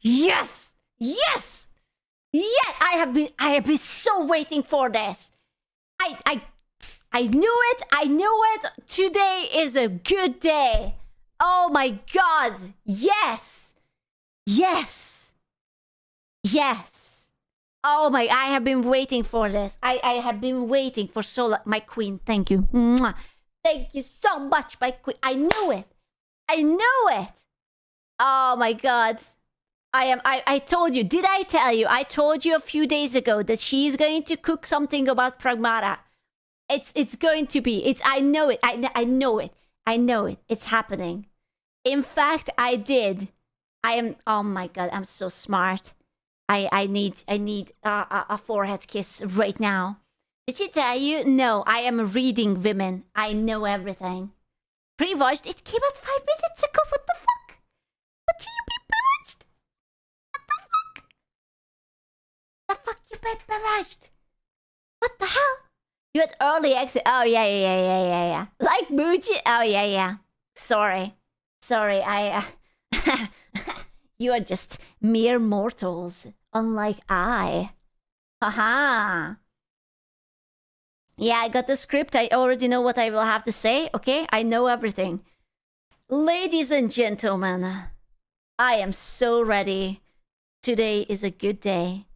Yes! Yes! Yeah, I have been so waiting for this. I knew it. I knew it. Today is a good day. Oh my god. Yes. Yes. Yes. Oh my, I have been waiting for this. I have been waiting for so long. My queen, thank you. Mwah. Thank you so much, my queen. I knew it. I knew it. Oh my god. I told you. Did I tell you? I told you a few days ago that she's going to cook something about Pragmata. It's going to be. I know it. I know it. I know it. It's happening. In fact, I did. I am. Oh my god! I'm so smart. I need a forehead kiss right now. Did she tell you? No, I am reading women. I know everything. Pre-watched. It came out 5 minutes ago. What the fuck? What do you mean pre-watched? What the fuck? The fuck you been pre-watched? What the hell? You had early exit. Oh yeah. Like Muji. Oh yeah. Sorry. You are just mere mortals, unlike I. Haha. Yeah, I got the script. I already know what I will have to say. Okay, I know everything. Ladies and gentlemen, I am so ready. Today is a good day.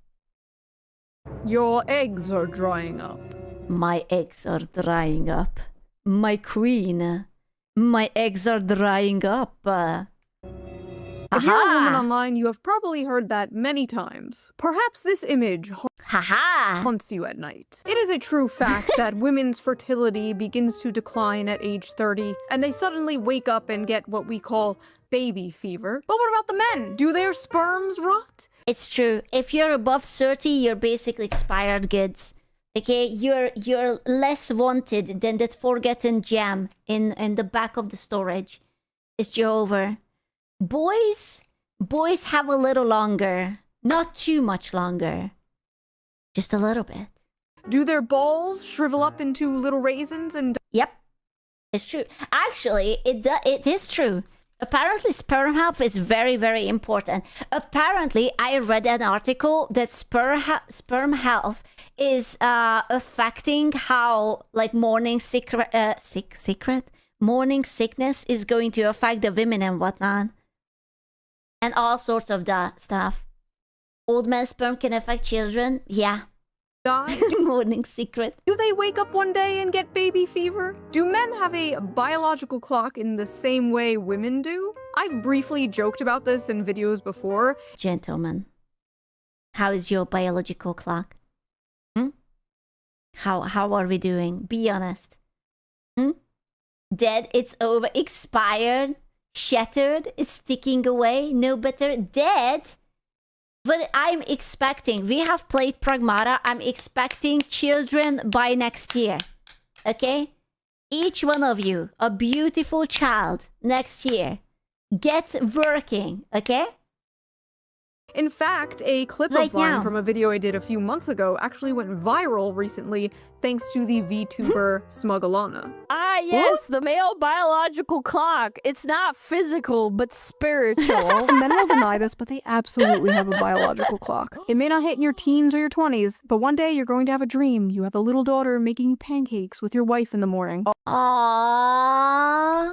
Your eggs are drying up. My eggs are drying up. My queen, my eggs are drying up. If you're a woman online, you have probably heard that many times. Perhaps this image haunts you at night. It is a true fact that women's fertility begins to decline at age 30, and they suddenly wake up and get what we call baby fever. But what about the men? Do their sperms rot? It's true. If you're above 30, you're basically expired goods. Okay, you're less wanted than that forgotten gem in the back of the storage. It's over. Boys have a little longer. Not too much longer. Just a little bit. Do their balls shrivel up into little raisins and... Yep. It's true. Actually, it is true. Apparently, sperm health is very, very important. Apparently, I read an article that sperm health is affecting how, like, morning morning sickness is going to affect the women and whatnot. And all sorts of that stuff. Old man sperm can affect children. Yeah. Die? Morning secret. Do they wake up one day and get baby fever? Do men have a biological clock in the same way women do? I've briefly joked about this in videos before. Gentlemen, how is your biological clock? How are we doing? Be honest. Dead, it's over, expired, shattered, it's ticking away, no better, dead. But I'm expecting, we have played Pragmata, I'm expecting children by next year. Okay? Each one of you, a beautiful child next year. Get working, okay? In fact, a clip of mine from a video I did a few months ago actually went viral recently thanks to the Vtuber Smugalana. Ah, yes, the male biological clock. It's not physical, but spiritual. Men will deny this, but they absolutely have a biological clock. It may not hit in your teens or your 20s, but one day you're going to have a dream. You have a little daughter making you pancakes with your wife in the morning. Aww.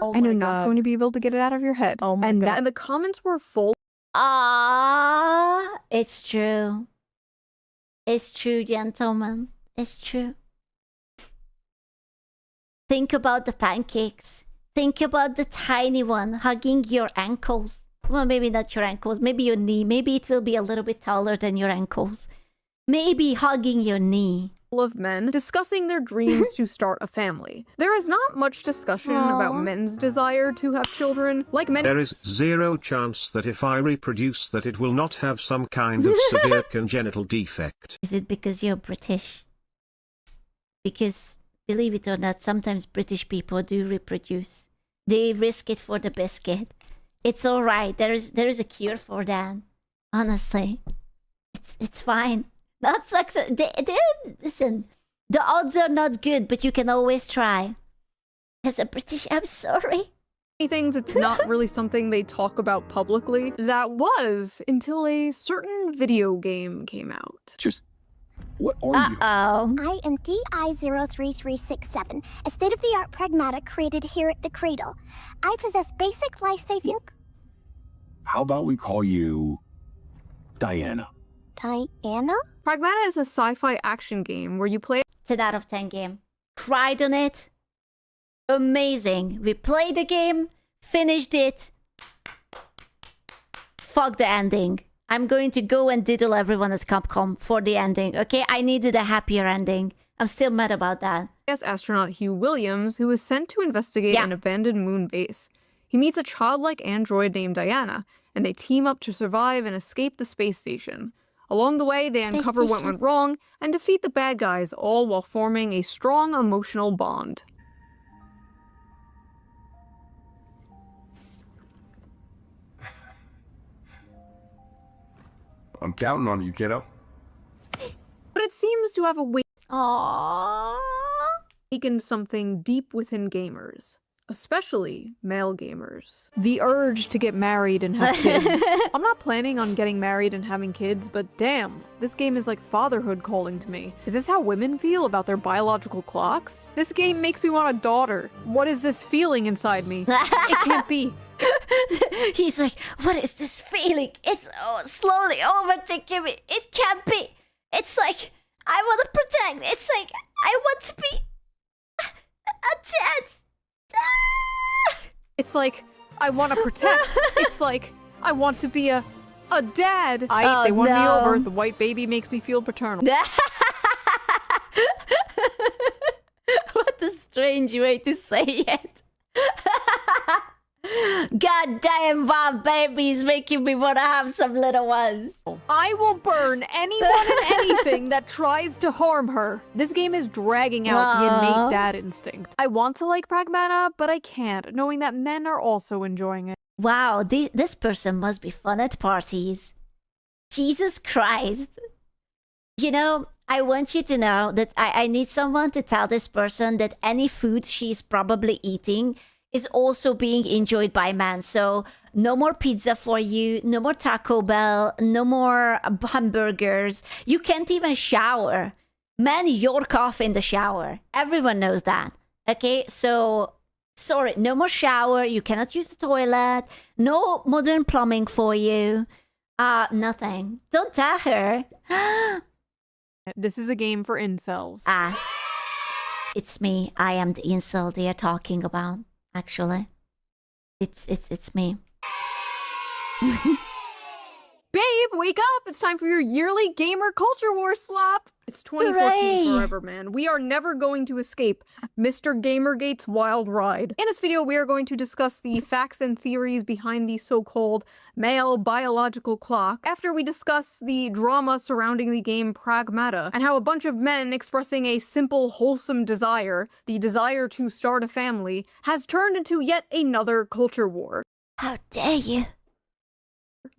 Oh and you're not going to be able to get it out of your head. Oh my God. And the comments were full. Ah, it's true. It's true, gentlemen. It's true. Think about the pancakes. Think about the tiny one hugging your ankles. Well, maybe not your ankles. Maybe your knee. Maybe it will be a little bit taller than your ankles. Maybe hugging your knee. Of men discussing their dreams to start a family. There is not much discussion about men's desire to have children. Like men, there is zero chance that if I reproduce that it will not have some kind of severe congenital defect. Is it because you're British? Because, believe it or not, sometimes British people do reproduce. They risk it for the biscuit. It's alright. There is a cure for that. Honestly. It's fine. Not success. Listen, the odds are not good, but you can always try. As a British, I'm sorry. things, it's not really something they talk about publicly. That was until a certain video game came out. Just, what are you? Uh-oh. I am DI-03367, a state-of-the-art pragmata created here at the Cradle. I possess basic life-saving... How about we call you Diana? Diana? Pragmata is a sci-fi action game where you play 10 out of 10 game. Cried on it. Amazing. We played the game, finished it. Fuck the ending. I'm going to go and diddle everyone at Capcom for the ending, okay? I needed a happier ending. I'm still mad about that. as astronaut Hugh Williams, who is sent to investigate an abandoned moon base. He meets a childlike android named Diana, and they team up to survive and escape the space station. Along the way, they uncover what went wrong and defeat the bad guys, all while forming a strong emotional bond. I'm counting on you, kiddo. But it seems to have awakened something deep within gamers. Especially male gamers. The urge to get married and have kids. I'm not planning on getting married and having kids, but damn, this game is like fatherhood calling to me. Is this how women feel about their biological clocks? This game makes me want a daughter. What is this feeling inside me? It can't be. He's like, what is this feeling? It's slowly overtaking me. It can't be. It's like, I want to protect. It's like, I want to be a dad. It's like, I want to protect. It's like, I want to be a dad. They won me over. The white baby makes me feel paternal. What a strange way to say it. God damn, Bob baby's making me want to have some little ones. I will burn anyone and anything that tries to harm her. This game is dragging out the innate dad instinct. I want to like Pragmata, but I can't, knowing that men are also enjoying it. Wow, this person must be fun at parties. Jesus Christ. You know, I want you to know that I need someone to tell this person that any food she's probably eating is also being enjoyed by men. So no more pizza for you, no more Taco Bell, no more hamburgers. You can't even shower. Men york off in the shower. Everyone knows that. Okay, so sorry, no more shower. You cannot use the toilet. No modern plumbing for you. Nothing. Don't tell her. This is a game for incels. It's me. I am the incel they are talking about. Actually, it's me. Babe, wake up! It's time for your yearly gamer culture war slap! It's 2014 forever, man. We are never going to escape Mr. Gamergate's wild ride. In this video, we are going to discuss the facts and theories behind the so-called male biological clock, after we discuss the drama surrounding the game Pragmata, and how a bunch of men expressing a simple, wholesome desire, the desire to start a family, has turned into yet another culture war. How dare you?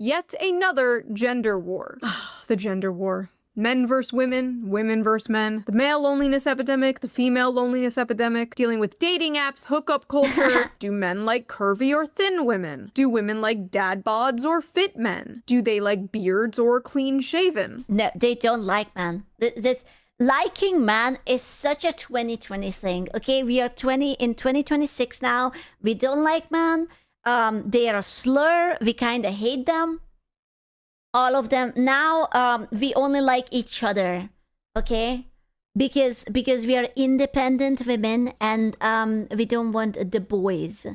Yet another gender war. The gender war. Men versus women, women versus men, the male loneliness epidemic, the female loneliness epidemic, dealing with dating apps, hookup culture. Do men like curvy or thin women? Do women like dad bods or fit men? Do they like beards or clean shaven? No, they don't like man. This liking man is such a 2020 thing. Okay, we are in 2026 now. We don't like man. They are a slur. We kind of hate them. All of them. Now, we only like each other. Okay? Because we are independent women and we don't want the boys.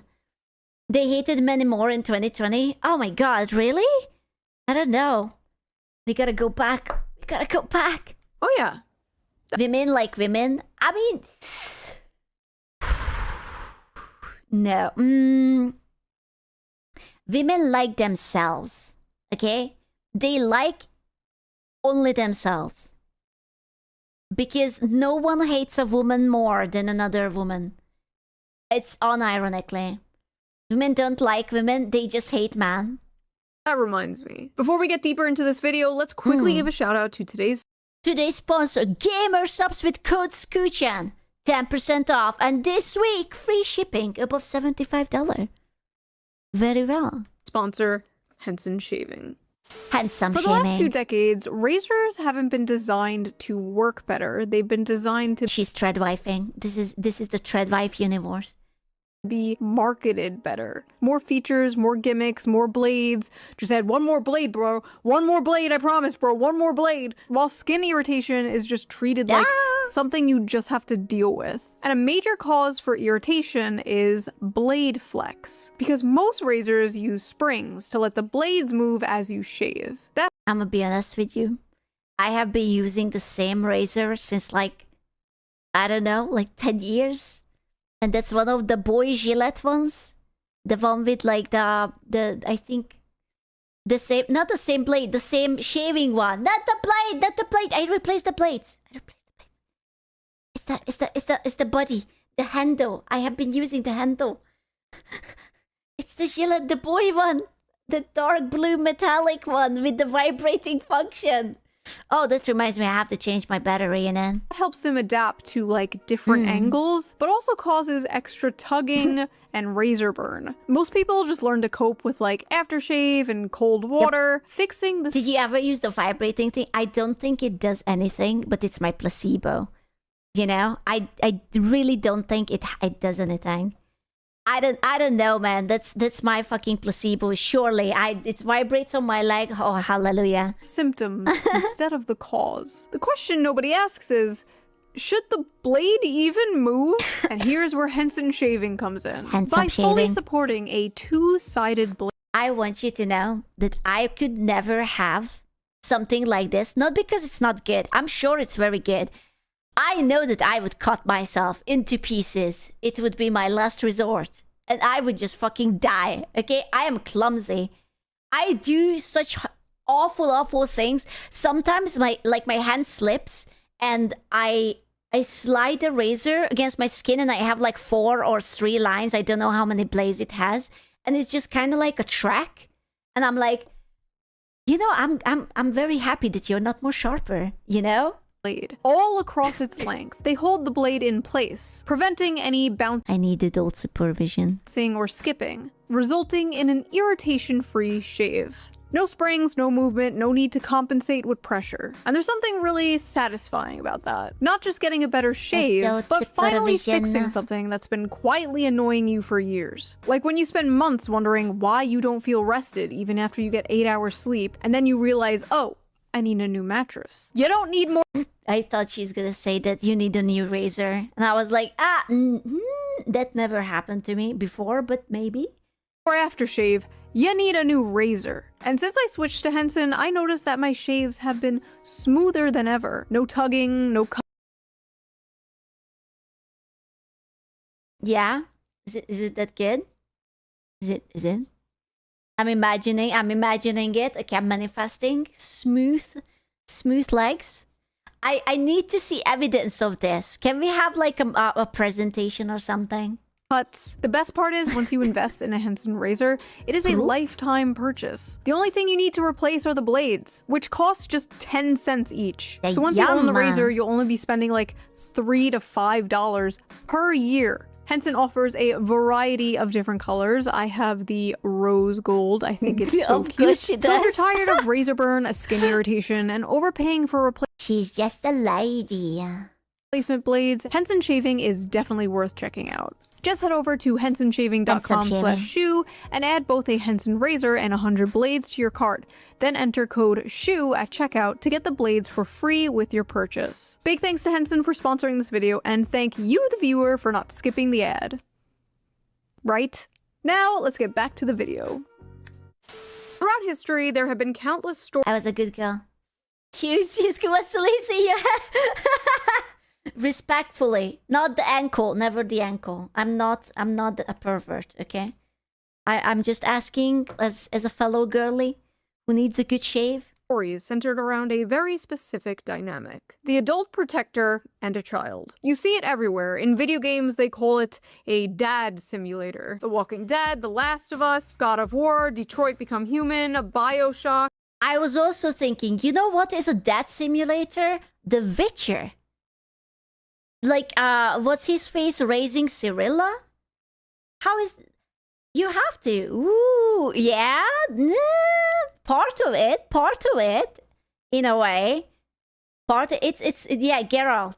They hated men more in 2020. Oh my god, really? I don't know. We gotta go back. We gotta go back. Oh yeah. Women like women. I mean... No. Women like themselves, okay? They like only themselves. Because no one hates a woman more than another woman. It's unironically. Women don't like women, they just hate man. That reminds me. Before we get deeper into this video, let's quickly give a shout out to today's sponsor, Gamer Subs with code SCOOCHAN. 10% off, and this week, free shipping above $75. very well. Sponsor Henson Shaving. Handsome For the shaming. last few decades, razors haven't been designed to work better. They've been designed to She's treadwifing. This is the treadwife universe. be marketed better. More features, more gimmicks, more blades. Just add one more blade, bro. One more blade, I promise, bro. One more blade. While skin irritation is just treated like something you just have to deal with. And a major cause for irritation is blade flex, because most razors use springs to let the blades move as you shave. That's I'm gonna be honest with you. I have been using the same razor since like, I don't know, like 10 years. And that's one of the boy Gillette ones. The one with like the I think the same, not the same blade, the same shaving one. Not the blade. I replaced the blades. It's the body, the handle. I have been using the handle. It's the Gillette, the boy one. The dark blue metallic one with the vibrating function. Oh, that reminds me, I have to change my battery and then. helps them adapt to like different angles, but also causes extra tugging and razor burn. Most people just learn to cope with like aftershave and cold water. Fixing the Did you ever use the vibrating thing? I don't think it does anything, but it's my placebo. You know, I really don't think it does anything. I don't know, man. That's my fucking placebo. Surely, it vibrates on my leg. Oh, hallelujah. symptoms instead of the cause. The question nobody asks is, should the blade even move? And here's where Henson Shaving comes in. Henson By fully Shaving. supporting a two-sided blade. I want you to know that I could never have something like this. Not because it's not good. I'm sure it's very good. I know that I would cut myself into pieces. It would be my last resort. And I would just fucking die. Okay? I am clumsy. I do such awful things. Sometimes my hand slips and I slide the razor against my skin and I have like 4 or 3 lines. I don't know how many blades it has. And it's just kind of like a track. And I'm like, you know, I'm very happy that you're not more sharper, you know? Blade all across its length. They hold the blade in place, preventing any I need adult supervision. bouncing or skipping, resulting in an irritation-free shave. No springs, no movement, no need to compensate with pressure. And there's something really satisfying about that. Not just getting a better shave, Adult but finally supervision. fixing something that's been quietly annoying you for years. Like when you spend months wondering why you don't feel rested even after you get 8 hours sleep, and then you realize, oh, I need a new mattress. You don't need more I thought she's gonna say that you need a new razor. And I was like, that never happened to me before, but maybe. aftershave. You need a new razor. And since I switched to Henson, I noticed that my shaves have been smoother than ever. No tugging, no Yeah? Is it that good? Is it? I'm imagining it. Okay, I'm manifesting smooth legs. I need to see evidence of this. Can we have like a presentation or something? cuts. The best part is once you invest in a Henson razor, it is a lifetime purchase. The only thing you need to replace are the blades, which cost just 10 cents each. So once you own the razor, you'll only be spending like $3 to $5 per year. Henson offers a variety of different colors. I have the rose gold. I think it's so cute. So if you're tired of razor burn, a skin irritation, and overpaying for She's just a lady. replacement blades, Henson Shaving is definitely worth checking out. Just head over to hensonshaving.com/shoe and add both a Henson razor and 100 blades to your cart. Then enter code SHOE at checkout to get the blades for free with your purchase. Big thanks to Henson for sponsoring this video, and thank you, the viewer, for not skipping the ad. Right? Now, let's get back to the video. Throughout history, there have been countless stories. I was a good girl. She's was Lacey. Respectfully, not the ankle, never the ankle. I'm not a pervert, okay? I'm just asking as a fellow girly who needs a good shave. Stories centered around a very specific dynamic: the adult protector and a child. You see it everywhere. In video games, they call it a dad simulator. The Walking Dead, The Last of Us, God of War, Detroit Become Human, BioShock. I was also thinking, you know what is a dad simulator? The Witcher. Like, what's his face raising Cirilla? How is... You have to. Ooh, yeah. Part of it, in a way. It's yeah, Geralt.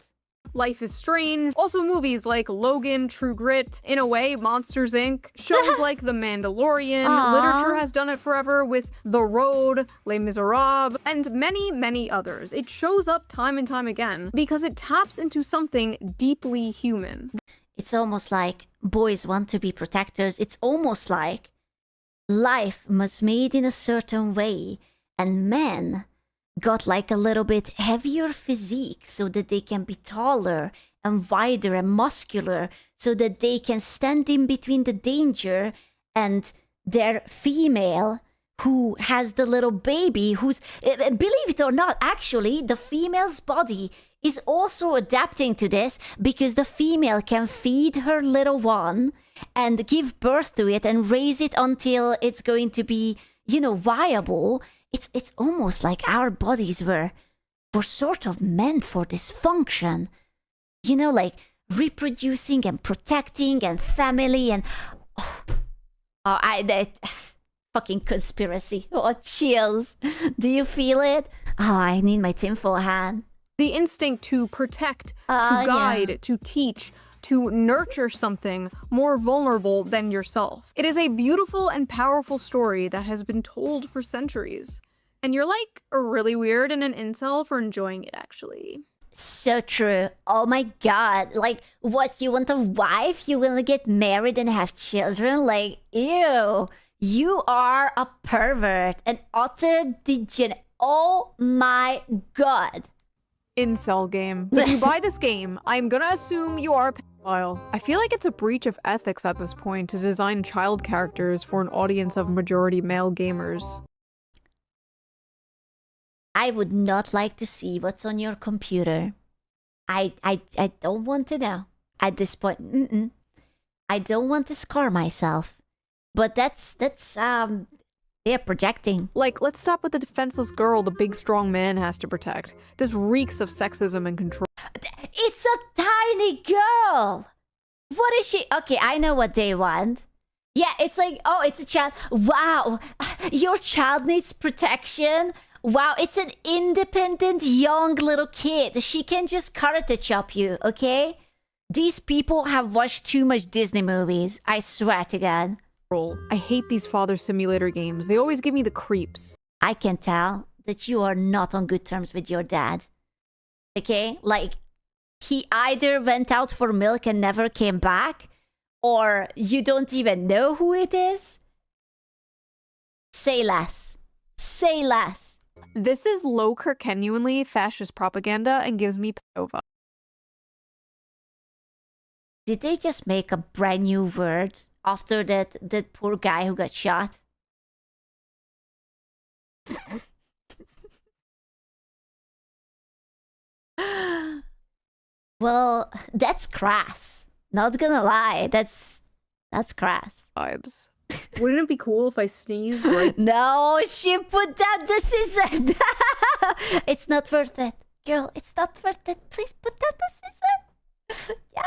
Life is Strange. Also movies like Logan, True Grit, in a way, Monsters Inc. Shows like The Mandalorian. Aww. Literature has done it forever with The Road, Les Miserables, and many, many others. It shows up time and time again because it taps into something deeply human. It's almost like boys want to be protectors. It's almost like life was made in a certain way, and men got like a little bit heavier physique so that they can be taller and wider and muscular so that they can stand in between the danger and their female who has the little baby who's, believe it or not, actually the female's body is also adapting to this because the female can feed her little one and give birth to it and raise it until it's going to be, you know, viable. It's almost like our bodies were sort of meant for this function. You know, like reproducing and protecting and family and... fucking conspiracy. Oh, chills. Do you feel it? Oh, I need my tinfoil hat. The instinct to protect, to guide, yeah. to teach, to nurture something more vulnerable than yourself. It is a beautiful and powerful story that has been told for centuries. And you're like really weird and an incel for enjoying it, actually. So true. Oh my god. Like, what, you want a wife? You want to get married and have children? Like, ew. You are a pervert. An utter degenerate. Oh my god. Incel game. If you buy this game, I'm gonna assume you are a pedophile. I feel like it's a breach of ethics at this point to design child characters for an audience of majority male gamers. I would not like to see what's on your computer. I don't want to know at this point. I don't want to scar myself. But that's they're projecting. Like, let's stop with the defenseless girl the big strong man has to protect. This reeks of sexism and control. It's a tiny girl. What is she? Okay, I know what they want. Yeah, it's like, oh, it's a child. Wow, your child needs protection. Wow, it's an independent young little kid. She can just karate chop you, okay? These people have watched too much Disney movies. I swear to God. I hate these father simulator games. They always give me the creeps. I can tell that you are not on good terms with your dad. Okay? Like, he either went out for milk and never came back, or you don't even know who it is. Say less. Say less. This is low genuinely fascist propaganda and gives me pedo. Did they just make a brand new word after that poor guy who got shot? Well, that's crass. Not gonna lie, that's crass. Vibes. Wouldn't it be cool if I sneezed right? No, she put down the scissor. It's not worth it. Girl, it's not worth it. Please put down the scissor. Yeah.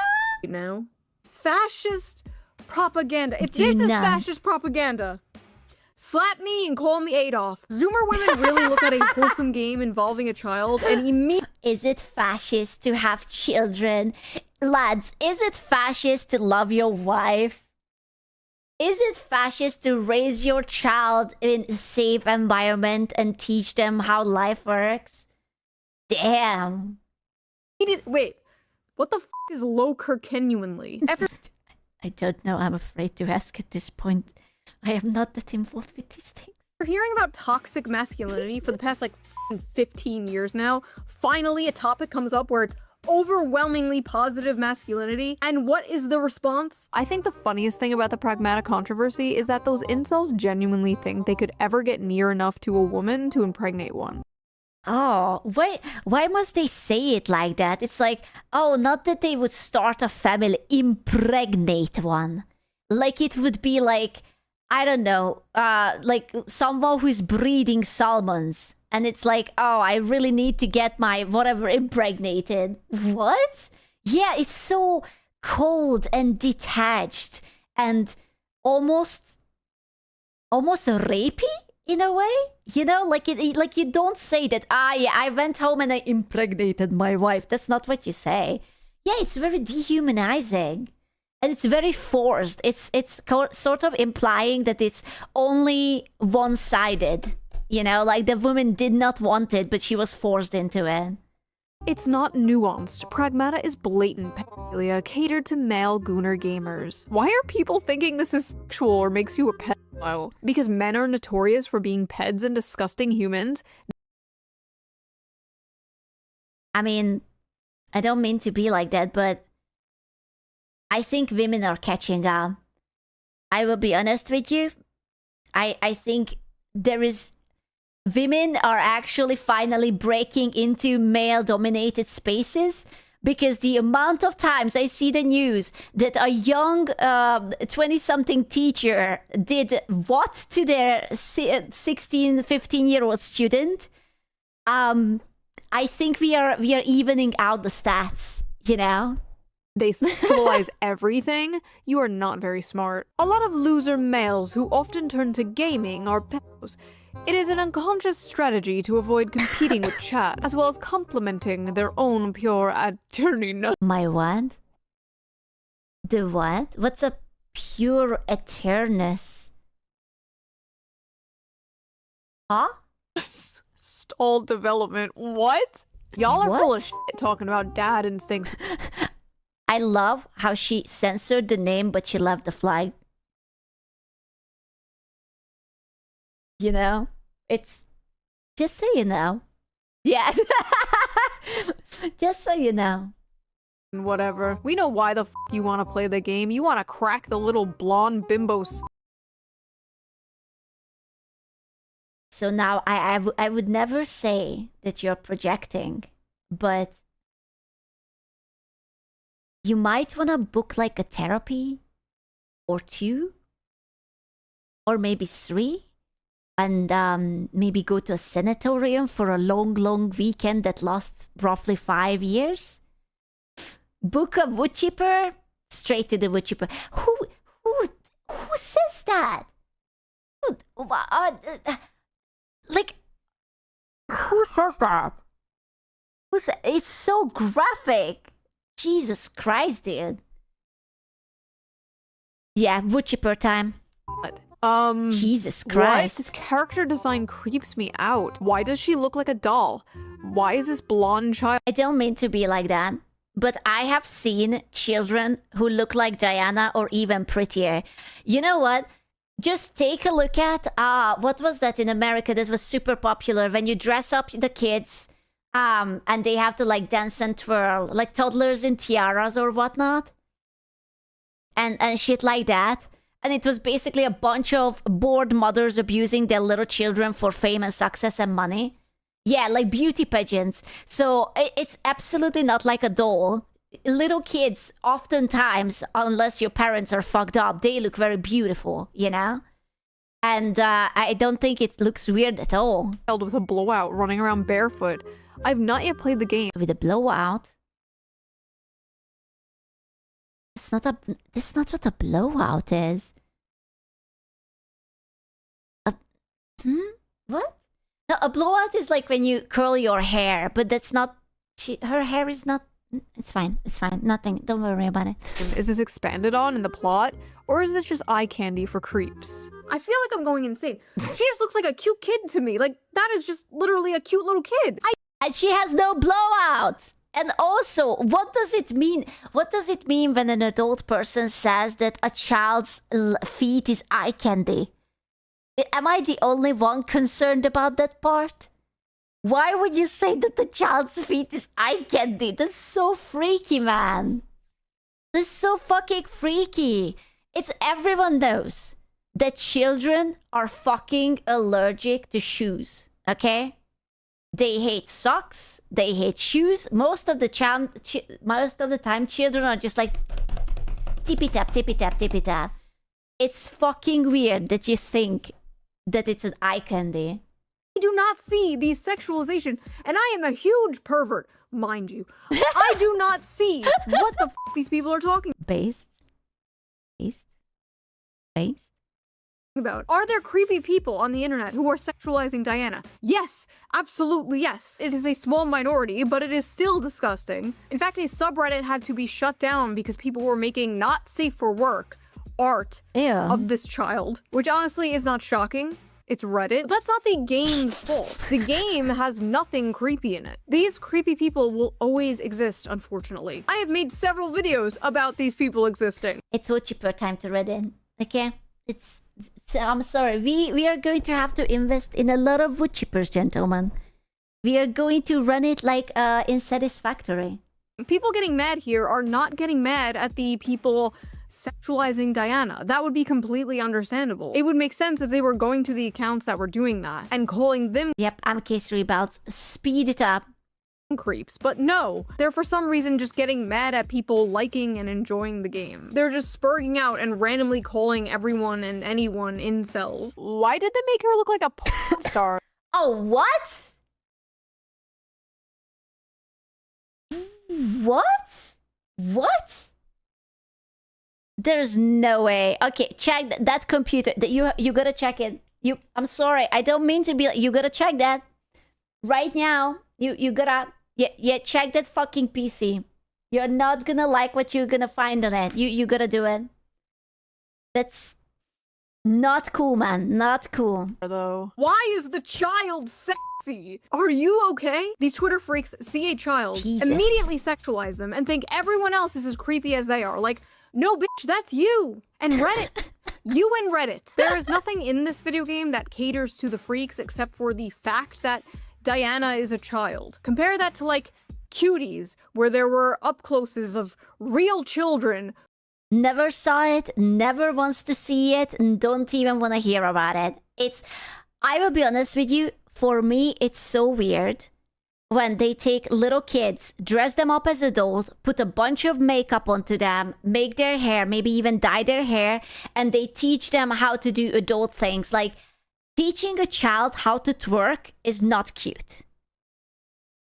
Now? Fascist propaganda. If Do this is not. fascist propaganda, slap me and call me Adolf. Zoomer women really look at a wholesome game involving a child and immediately... Is it fascist to have children? Lads, is it fascist to love your wife? Is it fascist to raise your child in a safe environment and teach them how life works? Damn. Wait, what the f is low genuinely? I don't know. I'm afraid to ask at this point. I am not that involved with these things. We're hearing about toxic masculinity for the past like 15 years now. Finally, a topic comes up where it's overwhelmingly positive masculinity. And what is the response? I think the funniest thing about the pragmatic controversy is that those incels genuinely think they could ever get near enough to a woman to impregnate one. Oh, why must they say it like that? It's like, oh, not that they would start a family, impregnate one. Like it would be like, I don't know, like someone who's breeding salmons. And it's like, oh, I really need to get my whatever impregnated. What? Yeah, it's so cold and detached and almost rapey in a way. You know, like like you don't say that, yeah, I went home and I impregnated my wife. That's not what you say. Yeah, it's very dehumanizing. And it's very forced. It's sort of implying that it's only one-sided. You know, like the woman did not want it, but she was forced into it. It's not nuanced. Pragmata is blatant pedophilia catered to male gooner gamers. Why are people thinking this is sexual or makes you a pedophile? Because men are notorious for being peds and disgusting humans? I mean, I don't mean to be like that, but I think women are catching up. I will be honest with you. I think women are actually finally breaking into male-dominated spaces, because the amount of times I see the news that a young 20-something teacher did what to their 16, 15-year-old student, I think we are evening out the stats, you know? They sexualize everything? You are not very smart. A lot of loser males who often turn to gaming are pedos. It is an unconscious strategy to avoid competing with chat, as well as complementing their own pure eternity. My what? The what? What's a pure eternus? Huh? Stalled development. What? Y'all are full of shit talking about dad instincts. I love how she censored the name, but she left the flag. You know? It's... Just so you know. Yeah. Just so you know. Whatever. We know why the f you want to play the game. You want to crack the little blonde bimbo. So now I would never say that you're projecting, but you might want to book like a therapy or 2 or maybe 3 and maybe go to a sanatorium for a long weekend that lasts roughly 5 years. Book a woodchipper, straight to the woodchipper. Who says that? Like, who says that? It's so graphic. Jesus Christ, dude. Yeah, woodchipper time. Jesus Christ. What? This character design creeps me out. Why does she look like a doll? Why is this blonde child? I don't mean to be like that, but I have seen children who look like Diana or even prettier. You know what? Just take a look at, what was that in America that was super popular when you dress up the kids, and they have to like dance and twirl, like toddlers in tiaras or whatnot, and shit like that. And it was basically a bunch of bored mothers abusing their little children for fame and success and money. Yeah, like beauty pageants. So it's absolutely not like a doll. Little kids, oftentimes, unless your parents are fucked up, they look very beautiful, you know? And I don't think it looks weird at all. With a blowout running around barefoot. I've not yet played the game. With a blowout? That's not what a blowout is. What? No, a blowout is like when you curl your hair, but that's not... her hair is not... It's fine. It's fine. Nothing. Don't worry about it. Is this expanded on in the plot? Or is this just eye candy for creeps? I feel like I'm going insane. She just looks like a cute kid to me. Like, that is just literally a cute little kid. And she has no blowout. And also, what does it mean? What does it mean when an adult person says that a child's feet is eye candy? Am I the only one concerned about that part? Why would you say that the child's feet is eye candy? That's so freaky, man. That's so fucking freaky. It's everyone knows that children are fucking allergic to shoes, okay? They hate socks, they hate shoes. Most of the time children are just like tippy tap, tippy tap, tippy tap. It's fucking weird that you think that it's an eye candy. I do not see the sexualization, and I am a huge pervert, mind you. I do not see what the f these people are talking. Based? face. About. Are there creepy people on the internet who are sexualizing Diana? Yes, absolutely yes. It is a small minority, but it is still disgusting. In fact, a subreddit had to be shut down because people were making not safe for work art of this child, which honestly is not shocking. It's Reddit. But that's not the game's fault. The game has nothing creepy in it. These creepy people will always exist, unfortunately. I have made several videos about these people existing. It's Vtuber time to Reddit, okay? I'm sorry, we are going to have to invest in a lot of Vtubers, gentlemen. We are going to run it like in Satisfactory. People getting mad here are not getting mad at the people sexualizing Diana. That would be completely understandable. It would make sense if they were going to the accounts that were doing that and calling them Yep, I'm Kesari about speed it up. Creeps, but no, they're for some reason just getting mad at people liking and enjoying the game. They're just spurging out and randomly calling everyone and anyone incels. Why did they make her look like a porn star? Oh, what? What? What? There's no way. Okay, check that computer. That you gotta check it. I'm sorry. I don't mean to be. You gotta check that right now. You gotta. Yeah. Check that fucking PC. You're not gonna like what you're gonna find on it. You gotta do it. That's not cool, man. Not cool. Though. Why is the child sexy? Are you okay? These Twitter freaks see a child, immediately sexualize them, and think everyone else is as creepy as they are. Like, no, bitch, that's you. And Reddit. You and Reddit. There is nothing in this video game that caters to the freaks except for the fact that Diana is a child. Compare that to, like, Cuties, where there were up-closes of real children. Never saw it, never wants to see it, and don't even want to hear about it. I will be honest with you, for me, it's so weird when they take little kids, dress them up as adults, put a bunch of makeup onto them, make their hair, maybe even dye their hair, and they teach them how to do adult things. Like, teaching a child how to twerk is not cute.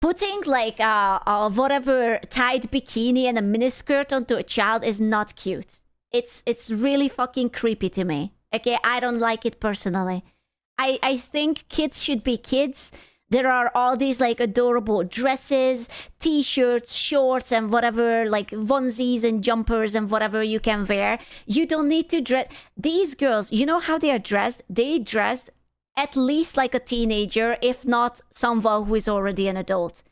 Putting like whatever tight bikini and a miniskirt onto a child is not cute. It's really fucking creepy to me. Okay, I don't like it personally. I think kids should be kids. There are all these like adorable dresses, t-shirts, shorts, and whatever, like onesies and jumpers and whatever you can wear. You don't need to dress. These girls, you know how they are dressed? They dressed at least like a teenager, if not someone who is already an adult.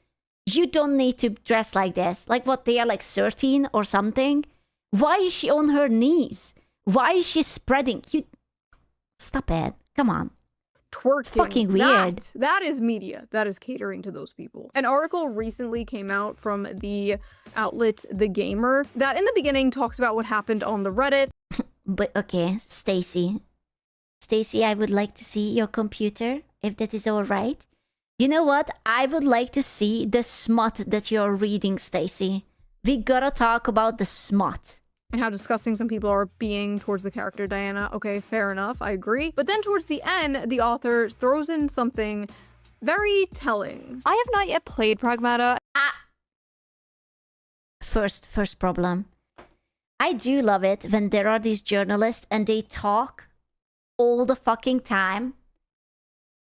You don't need to dress like this. Like what, they are like 13 or something? Why is she on her knees? Why is she spreading? Stop it. Come on. Twerking. It's fucking weird. That is media. That is catering to those people. An article recently came out from the outlet The Gamer that in the beginning talks about what happened on the Reddit. But okay, Stacy, I would like to see your computer, if that is all right. You know what? I would like to see the smut that you're reading, Stacy. We gotta talk about the smut. And how disgusting some people are being towards the character Diana. Okay, fair enough, I agree. But then towards the end, the author throws in something very telling. I have not yet played Pragmata. First problem. I do love it when there are these journalists and they talk all the fucking time.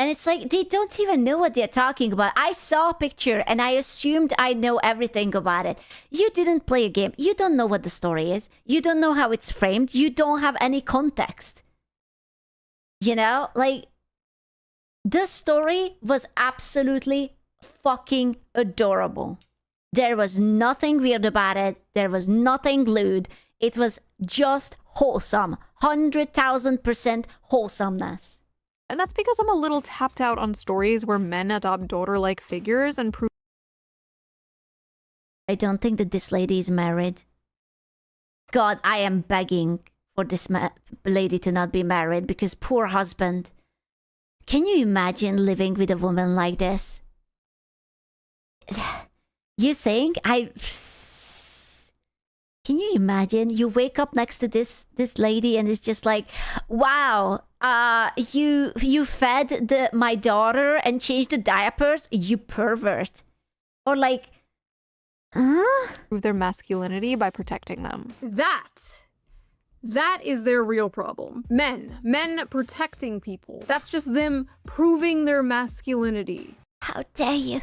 And it's like, they don't even know what they're talking about. I saw a picture and I assumed I know everything about it. You didn't play a game. You don't know what the story is. You don't know how it's framed. You don't have any context. You know, like, the story was absolutely fucking adorable. There was nothing weird about it. There was nothing lewd. It was just wholesome. 100,000% wholesomeness. And that's because I'm a little tapped out on stories where men adopt daughter-like figures and prove. I don't think that this lady is married. God, I am begging for this lady to not be married because poor husband. Can you imagine living with a woman like this? You think? Can you imagine? You wake up next to this lady and it's just like, wow, you fed my daughter and changed the diapers, you pervert. Or like, prove their masculinity by protecting them. That That is their real problem. Men protecting people. That's just them proving their masculinity. How dare you?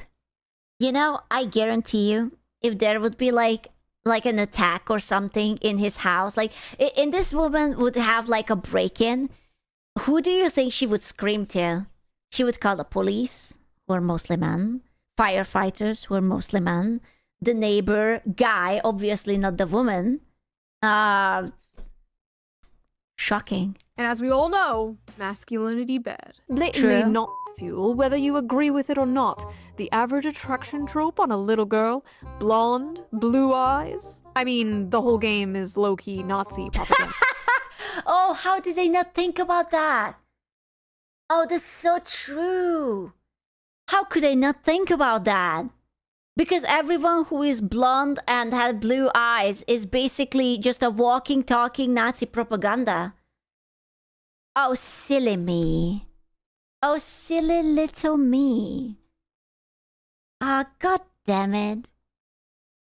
You know, I guarantee you, if there would be like an attack or something in his house, like in this woman would have like a break-in, who do you think she would scream to? She would call the police, who are mostly men, firefighters, who are mostly men, the neighbor guy, obviously not the woman. Shocking. And as we all know, masculinity bad. Blatantly not fuel, whether you agree with it or not. The average attraction trope on a little girl, blonde, blue eyes. I mean, the whole game is low-key Nazi propaganda. Oh, how did I not think about that? Oh, that's so true. How could I not think about that? Because everyone who is blonde and has blue eyes is basically just a walking, talking Nazi propaganda. Oh, silly me. Oh, silly little me. Ah, god damn it.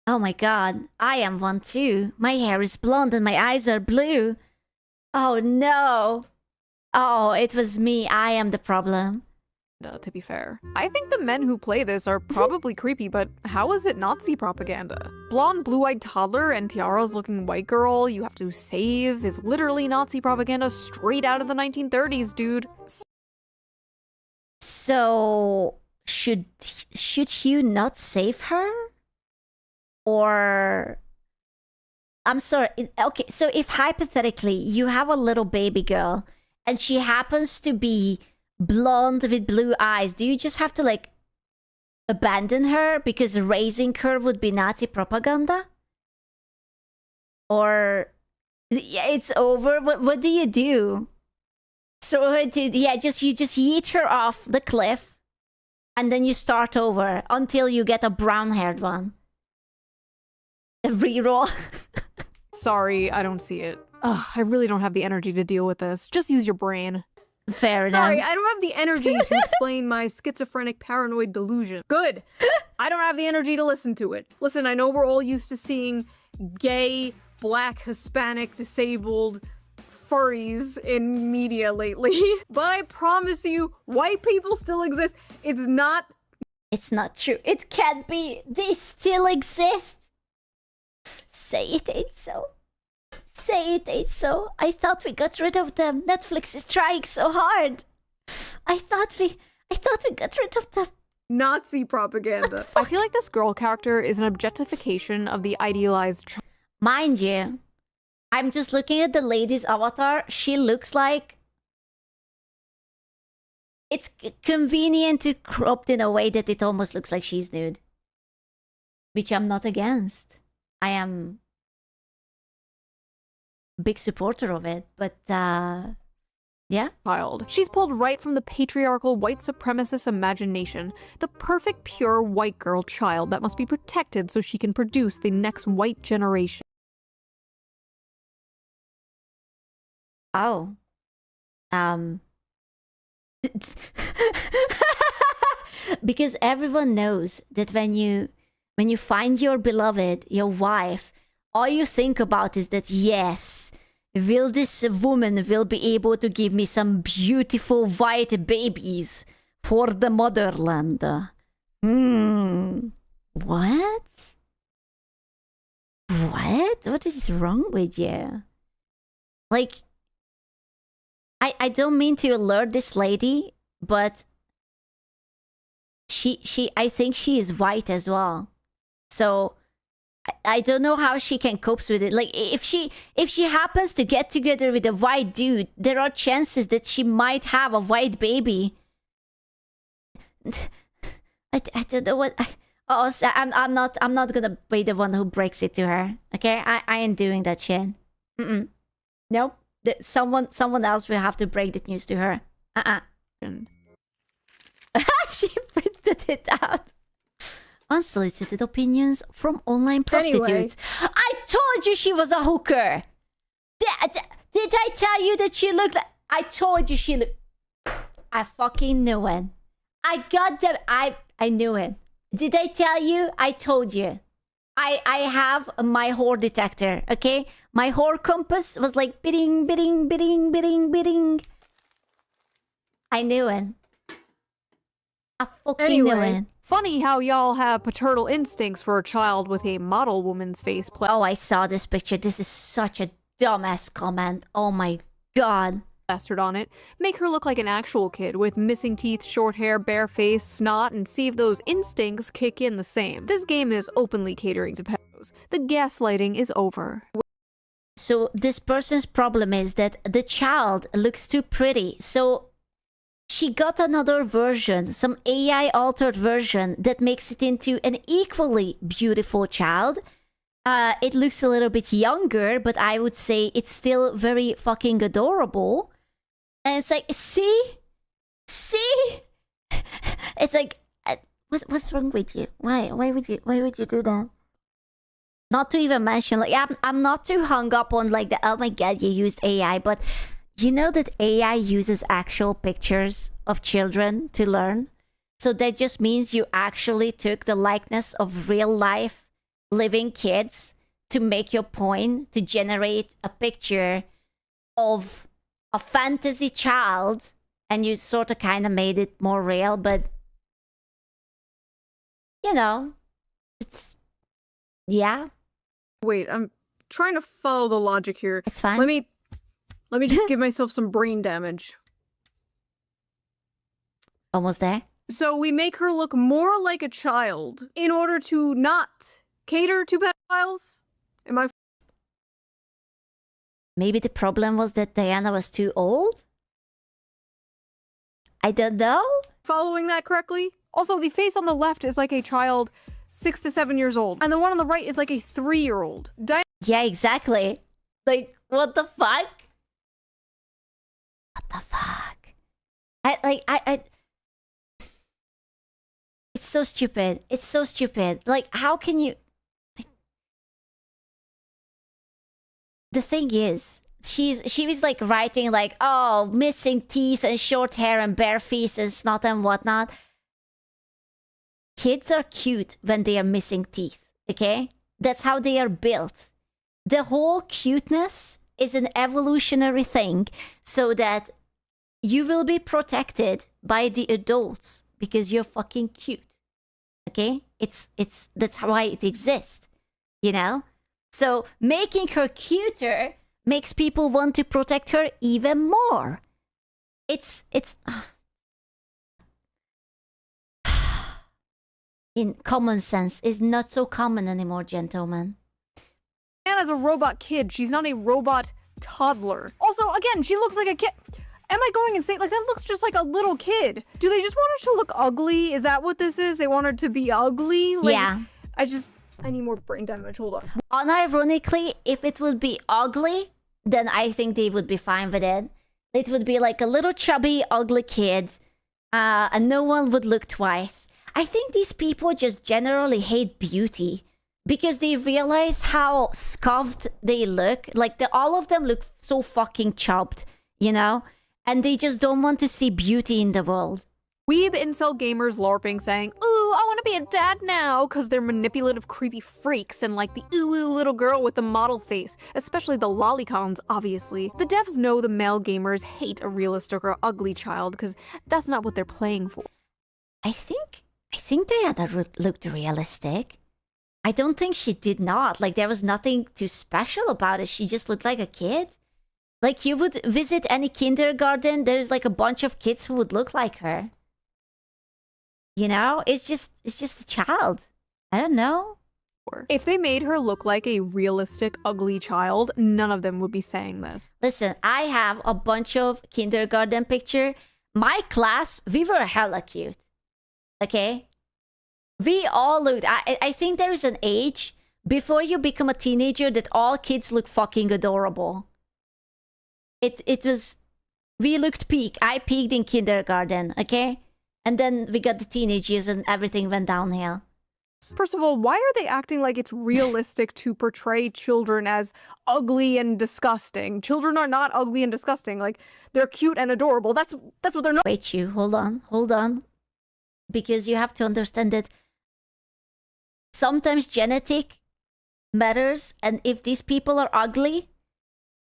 Oh my god, I am one too. My hair is blonde and my eyes are blue. Oh no. Oh, it was me. I am the problem. To be fair. I think the men who play this are probably creepy, but how is it Nazi propaganda? Blonde, blue-eyed toddler and tiaras looking white girl you have to save is literally Nazi propaganda straight out of the 1930s, dude. So, should you not save her? Or... I'm sorry. Okay, so if hypothetically you have a little baby girl and she happens to be blonde with blue eyes, do you just have to like abandon her because raising her would be Nazi propaganda? Or yeah, it's over. What do you do? So you just yeet her off the cliff and then you start over until you get a brown-haired one. A reroll. Sorry, I don't see it. Ugh, I really don't have the energy to deal with this. Just use your brain. Fair enough. Sorry, I don't have the energy to explain my schizophrenic paranoid delusion. Good. I don't have the energy to listen to it. Listen, I know we're all used to seeing gay, black, Hispanic, disabled furries in media lately. But I promise you, white people still exist. It's not true. It can't be. They still exist. Say it ain't so. Say it ain't so. I thought we got rid of them. Netflix is trying so hard. I thought we got rid of them. Nazi propaganda. I feel like this girl character is an objectification of the idealized Mind you, I'm just looking at the lady's avatar. She looks like it's convenient to cropped in a way that it almost looks like she's nude. Which I'm not against. I am a big supporter of it, but yeah. child. She's pulled right from the patriarchal white supremacist imagination, the perfect pure white girl child that must be protected so she can produce the next white generation. Oh. Because everyone knows that when you find your beloved, your wife, all you think about is that, yes, will this woman will be able to give me some beautiful white babies for the motherland. What? What? What is wrong with you? Like, I don't mean to alert this lady, but I think she is white as well. So I don't know how she can cope with it. Like if she happens to get together with a white dude, there are chances that she might have a white baby. I don't know what. So I'm not gonna be the one who breaks it to her. Okay, I ain't doing that shit. Nope. Someone else will have to break the news to her. She printed it out. Unsolicited opinions from online prostitutes. Anyway. I told you she was a hooker. Did I tell you that she looked like... I told you she looked... I fucking knew it. I knew it. Did I tell you? I told you. I have my whore detector, okay? My whore compass was like bidding, bidding, bidding, bidding, bidding. I knew it. I fucking knew it. Funny how y'all have paternal instincts for a child with a model woman's face. Oh, I saw this picture. This is such a dumbass comment. Oh my god. Plastered on it. Make her look like an actual kid with missing teeth, short hair, bare face, snot, and see if those instincts kick in the same. This game is openly catering to pedos. The gaslighting is over. So this person's problem is that the child looks too pretty. So she got another version, some AI altered version that makes it into an equally beautiful child. It looks a little bit younger, but I would say it's still very fucking adorable. And it's like, see? It's like, what's wrong with you? Why would you do that? Not to even mention, like, I'm not too hung up on like the, oh my god, you used AI, but you know that AI uses actual pictures of children to learn? So that just means you actually took the likeness of real life living kids to make your point, to generate a picture of a fantasy child, and you sort of kind of made it more real, but you know, it's, yeah. Wait, I'm trying to follow the logic here. It's fine. Let me just give myself some brain damage. Almost there. So we make her look more like a child in order to not cater to pedophiles? Am I Maybe the problem was that Diana was too old? I don't know. following that correctly? Also, the face on the left is like a child 6 to 7 years old, and the one on the right is like a 3-year-old. Yeah, exactly. Like, what the fuck? What the fuck? I It's so stupid. It's so stupid. Like, how can you... The thing is, she was like writing like, oh, missing teeth and short hair and bare face and snot and whatnot. Kids are cute when they are missing teeth, okay? That's how they are built. The whole cuteness is an evolutionary thing so that you will be protected by the adults because you're fucking cute, okay? That's why it exists, you know? So making her cuter makes people want to protect her even more. It's in common sense is not so common anymore, gentlemen. Diana's a robot kid. She's not a robot toddler. Also, again, she looks like a kid. Am I going insane? Like, that looks just like a little kid. Do they just want her to look ugly? Is that what this is? They want her to be ugly? Like, Yeah. I need more brain damage. Hold on. Unironically, if it would be ugly, then I think they would be fine with it. It would be like a little chubby, ugly kid, and no one would look twice. I think these people just generally hate beauty because they realize how scuffed they look. Like, all of them look so fucking chopped, you know? And they just don't want to see beauty in the world. Weeb incel gamers LARPing saying, ooh, I want to be a dad now, because they're manipulative, creepy freaks and like the ooh little girl with the model face, especially the lolicons, obviously. The devs know the male gamers hate a realistic or ugly child, because that's not what they're playing for. I think Diana looked realistic. I don't think she did not. Like, there was nothing too special about it. She just looked like a kid. Like, you would visit any kindergarten, there's like a bunch of kids who would look like her. You know, it's just a child. I don't know. If they made her look like a realistic, ugly child, none of them would be saying this. Listen, I have a bunch of kindergarten picture. My class, we were hella cute. Okay? We all looked... I think there is an age before you become a teenager that all kids look fucking adorable. It was... We looked peak. I peaked in kindergarten, okay? And then we got the teenage years and everything went downhill. First of all, why are they acting like it's realistic to portray children as ugly and disgusting? Children are not ugly and disgusting. Like, they're cute and adorable. That's what they're not. Wait, hold on. Because you have to understand that sometimes genetic matters, and if these people are ugly,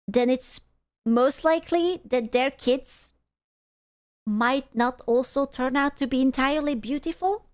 then it's most likely that their kids might not also turn out to be entirely beautiful.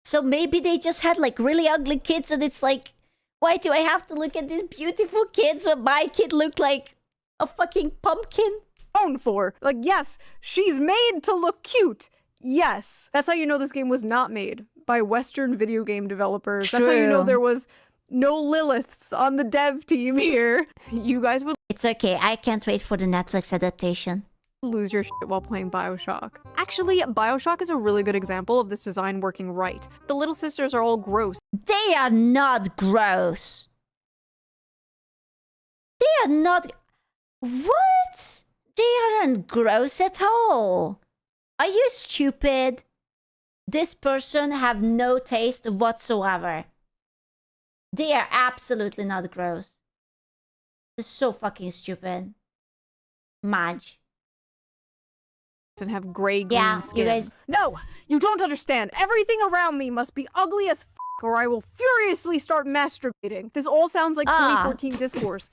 So maybe they just had like really ugly kids, and it's like, why do I have to look at these beautiful kids when my kid looked like a fucking pumpkin? Known for. Like, yes, she's made to look cute. Yes. That's how you know this game was not made by Western video game developers. That's how you know there was no Liliths on the dev team here. You guys would It's okay, I can't wait for the Netflix adaptation. lose your shit while playing Bioshock. Actually, Bioshock is a really good example of this design working right. The little sisters are all gross. They are not gross. They are not... What? They aren't gross at all. Are you stupid? This person have no taste whatsoever. They are absolutely not gross. They're so fucking stupid. Madge. And have gray green skin. You guys... No, you don't understand. Everything around me must be ugly as or I will furiously start masturbating. This all sounds like 2014 discourse.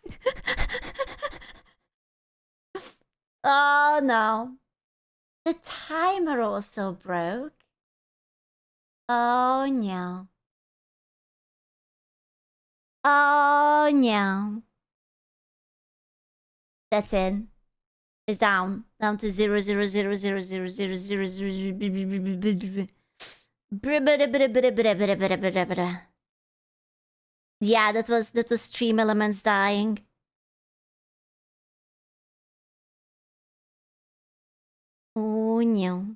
Oh no. The timer also broke. Oh no. Oh no. That's it. It's down. Down to 0.000000000. Yeah, that was Stream Elements dying. Oh no.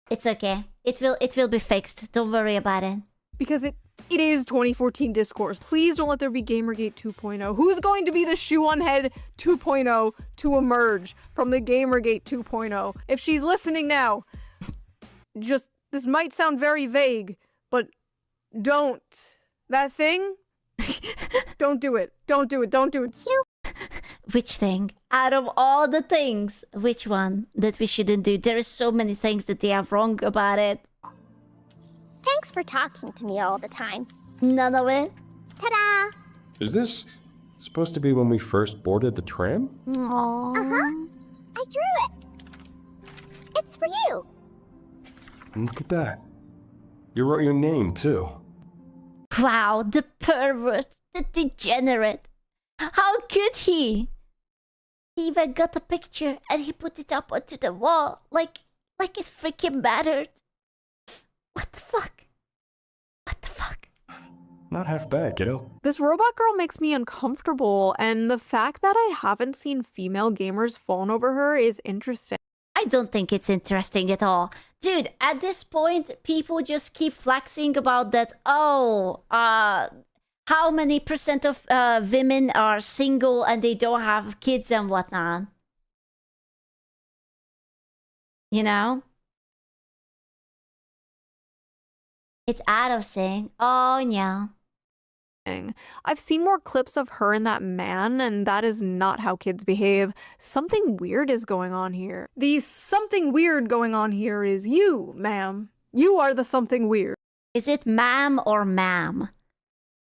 It's okay. It will be fixed. Don't worry about it. Because it is 2014 discourse. Please don't let there be Gamergate 2.0. Who's going to be the Shoe0nHead 2.0 to emerge from the Gamergate 2.0? If she's listening now, just, this might sound very vague, but don't. That thing? Don't do it. Don't do it. Don't do it. Which thing? Out of all the things, which one that we shouldn't do? There are so many things that they are wrong about it. Thanks for talking to me all the time. None of it? Ta-da! Is this supposed to be when we first boarded the tram? Aww. Uh-huh. I drew it. It's for you. Look at that. You wrote your name, too. Wow, the pervert, the degenerate. How could he? He even got a picture and he put it up onto the wall like it freaking mattered. What the fuck? What the fuck? Not half bad, kiddo. This robot girl makes me uncomfortable, and the fact that I haven't seen female gamers fawn over her is interesting. I don't think it's interesting at all. Dude, at this point, people just keep flexing about that, how many % of women are single and they don't have kids and whatnot. You know? It's out of sync. Oh, no. I've seen more clips of her and that man, and that is not how kids behave. Something weird is going on here. The something weird going on here is you, ma'am. You are the something weird. Is it ma'am or ma'am?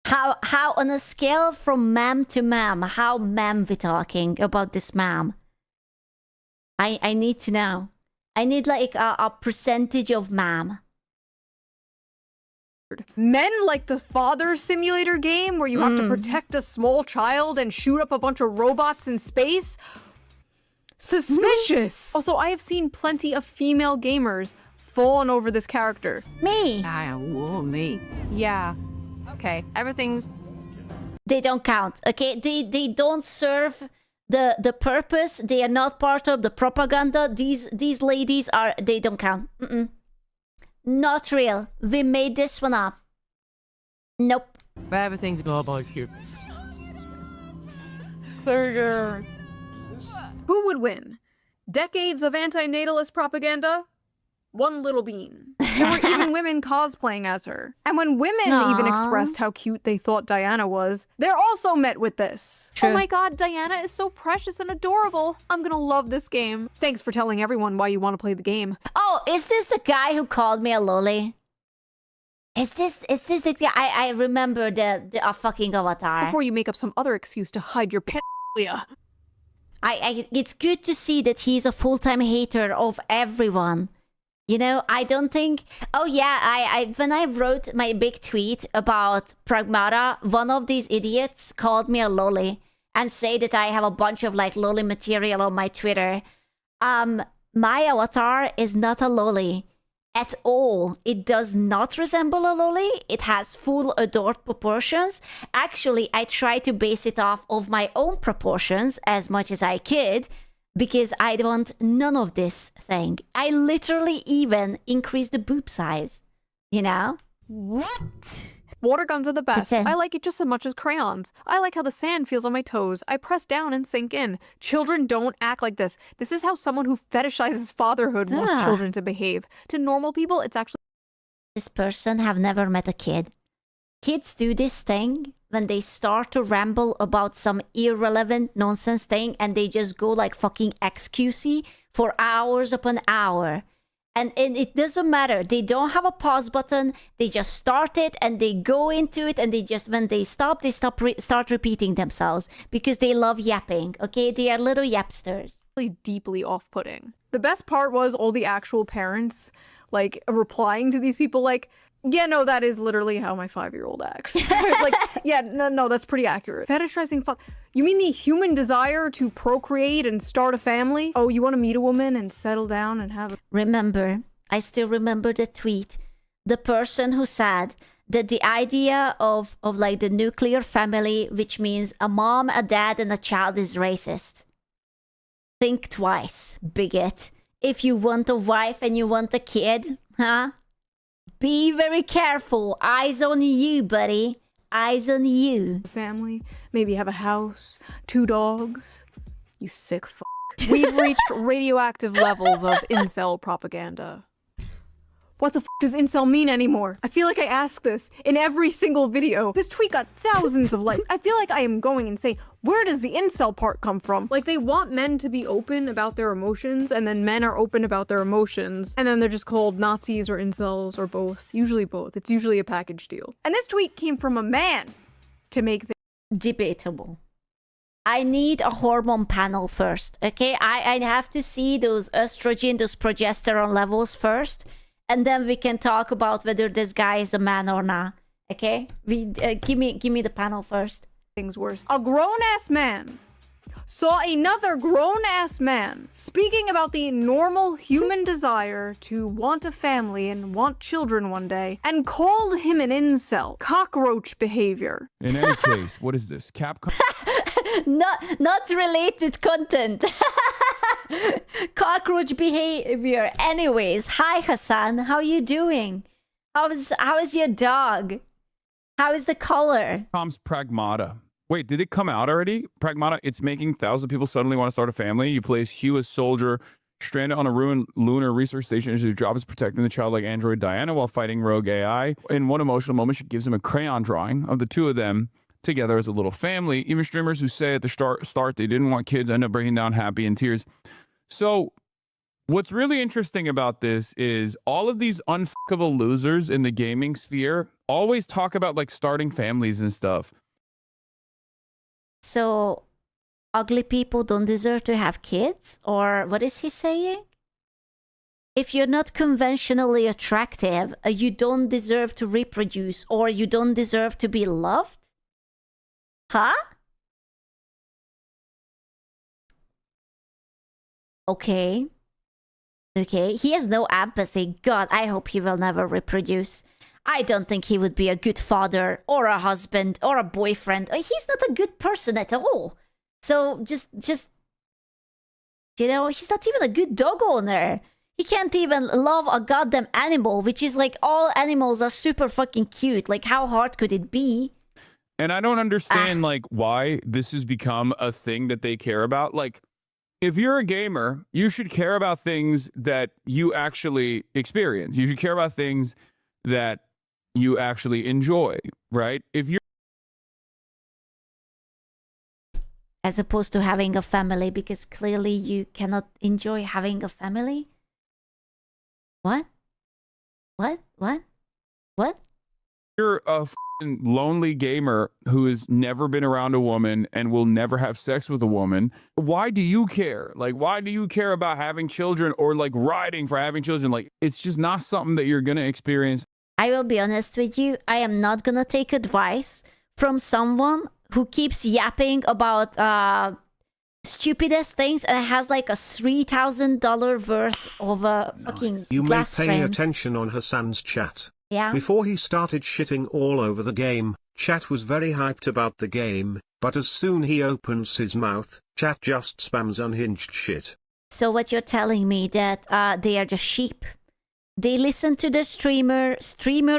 How on a scale from ma'am to ma'am, how ma'am we talking about this ma'am? I need to know. I need like a percentage of ma'am. Men like the Father Simulator game where you have to protect a small child and shoot up a bunch of robots in space? Suspicious! Also, I have seen plenty of female gamers fallen over this character. Me! Me. Yeah. Okay, everything's... They don't count, okay? They don't serve the purpose. They are not part of the propaganda. These ladies are... They don't count. Not real. We made this one up. Nope. Everything's all about you. Who would win? Decades of anti-natalist propaganda? One little bean. There were even women cosplaying as her. And when women even expressed how cute they thought Diana was, they're also met with this. Oh my god, Diana is so precious and adorable. I'm gonna love this game. Thanks for telling everyone why you want to play the game. Oh, is this the guy who called me a loli? Is this the guy? I remember the fucking avatar. Before you make up some other excuse to hide your pedophilia. It's good to see that he's a full-time hater of everyone. You know, I don't think... Oh yeah, when I wrote my big tweet about Pragmata, one of these idiots called me a lolly and say that I have a bunch of like lolly material on my Twitter. My avatar is not a lolly at all. It does not resemble a lolly. It has full adult proportions. Actually, I try to base it off of my own proportions as much as I could, because I want none of this thing. I literally even increased the boob size, you know? What? Water guns are the best. I like it just as much as crayons. I like how the sand feels on my toes. I press down and sink in. Children don't act like this. This is how someone who fetishizes fatherhood wants children to behave. To normal people, it's actually... This person have never met a kid. Kids do this thing when they start to ramble about some irrelevant nonsense thing and they just go like fucking XQC for hours upon hour. And it doesn't matter. They don't have a pause button. They just start it and they go into it and they just, when they stop, they start repeating themselves because they love yapping, okay? They are little yapsters. Deeply off-putting. The best part was all the actual parents, like, replying to these people like, yeah, no, that is literally how my 5-year-old acts. Like, yeah, no, that's pretty accurate. Fetishizing you mean the human desire to procreate and start a family? Oh, you want to meet a woman and settle down and have a... Remember, I still remember the tweet. The person who said that the idea of like the nuclear family, which means a mom, a dad, and a child, is racist. Think twice, bigot. If you want a wife and you want a kid, huh? Be very careful. Eyes on you, buddy. Eyes on you. Family, maybe have a house, 2 dogs. You sick f***. We've reached radioactive levels of incel propaganda. What the f*** does incel mean anymore? I feel like I ask this in every single video. This tweet got thousands of likes. I feel like I am going insane. Where does the incel part come from? Like, they want men to be open about their emotions, and then men are open about their emotions, and then they're just called Nazis or incels or both. Usually both. It's usually a package deal. And this tweet came from a man to make this debatable. I need a hormone panel first, okay? I have to see those estrogen, those progesterone levels first, and then we can talk about whether this guy is a man or not, okay? Give me the panel first. Things worse. A grown-ass man saw another grown-ass man speaking about the normal human desire to want a family and want children one day, and called him an incel. Cockroach behavior. In any case, what is this? Capcom? Not related content. Cockroach behavior. Anyways, hi Hassan, how you doing? How is your dog? How is the color? Tom's Pragmata. Wait, did it come out already? Pragmata, it's making thousands of people suddenly want to start a family. You place Hugh, a soldier, stranded on a ruined lunar research station. His job is protecting the childlike android Diana while fighting rogue AI. In one emotional moment, she gives him a crayon drawing of the two of them together as a little family. Even streamers who say at the start they didn't want kids end up breaking down happy in tears. So what's really interesting about this is all of these unfuckable losers in the gaming sphere always talk about like starting families and stuff. So ugly people don't deserve to have kids? Or what is he saying? If you're not conventionally attractive, you don't deserve to reproduce, or you don't deserve to be loved? Huh? Okay. Okay, he has no empathy. God, I hope he will never reproduce. I don't think he would be a good father, or a husband, or a boyfriend. He's not a good person at all. So just, you know, he's not even a good dog owner. He can't even love a goddamn animal, which is like all animals are super fucking cute. Like, how hard could it be? And I don't understand like why this has become a thing that they care about. Like, if you're a gamer, you should care about things that you actually experience. You should care about things that you actually enjoy, right? If you're as opposed to having a family, because clearly you cannot enjoy having a family. What? You're a f***ing lonely gamer who has never been around a woman and will never have sex with a woman. Why do you care? Like, why do you care about having children or like riding for having children? Like, it's just not something that you're going to experience. I will be honest with you. I am not gonna take advice from someone who keeps yapping about stupidest things and has like a $3,000 worth of fucking You may glass pay frames. attention on Hassan's chat. Yeah. Before he started shitting all over the game, chat was very hyped about the game, but as soon he opens his mouth, chat just spams unhinged shit. So what you're telling me that they are just sheep. They listen to the streamer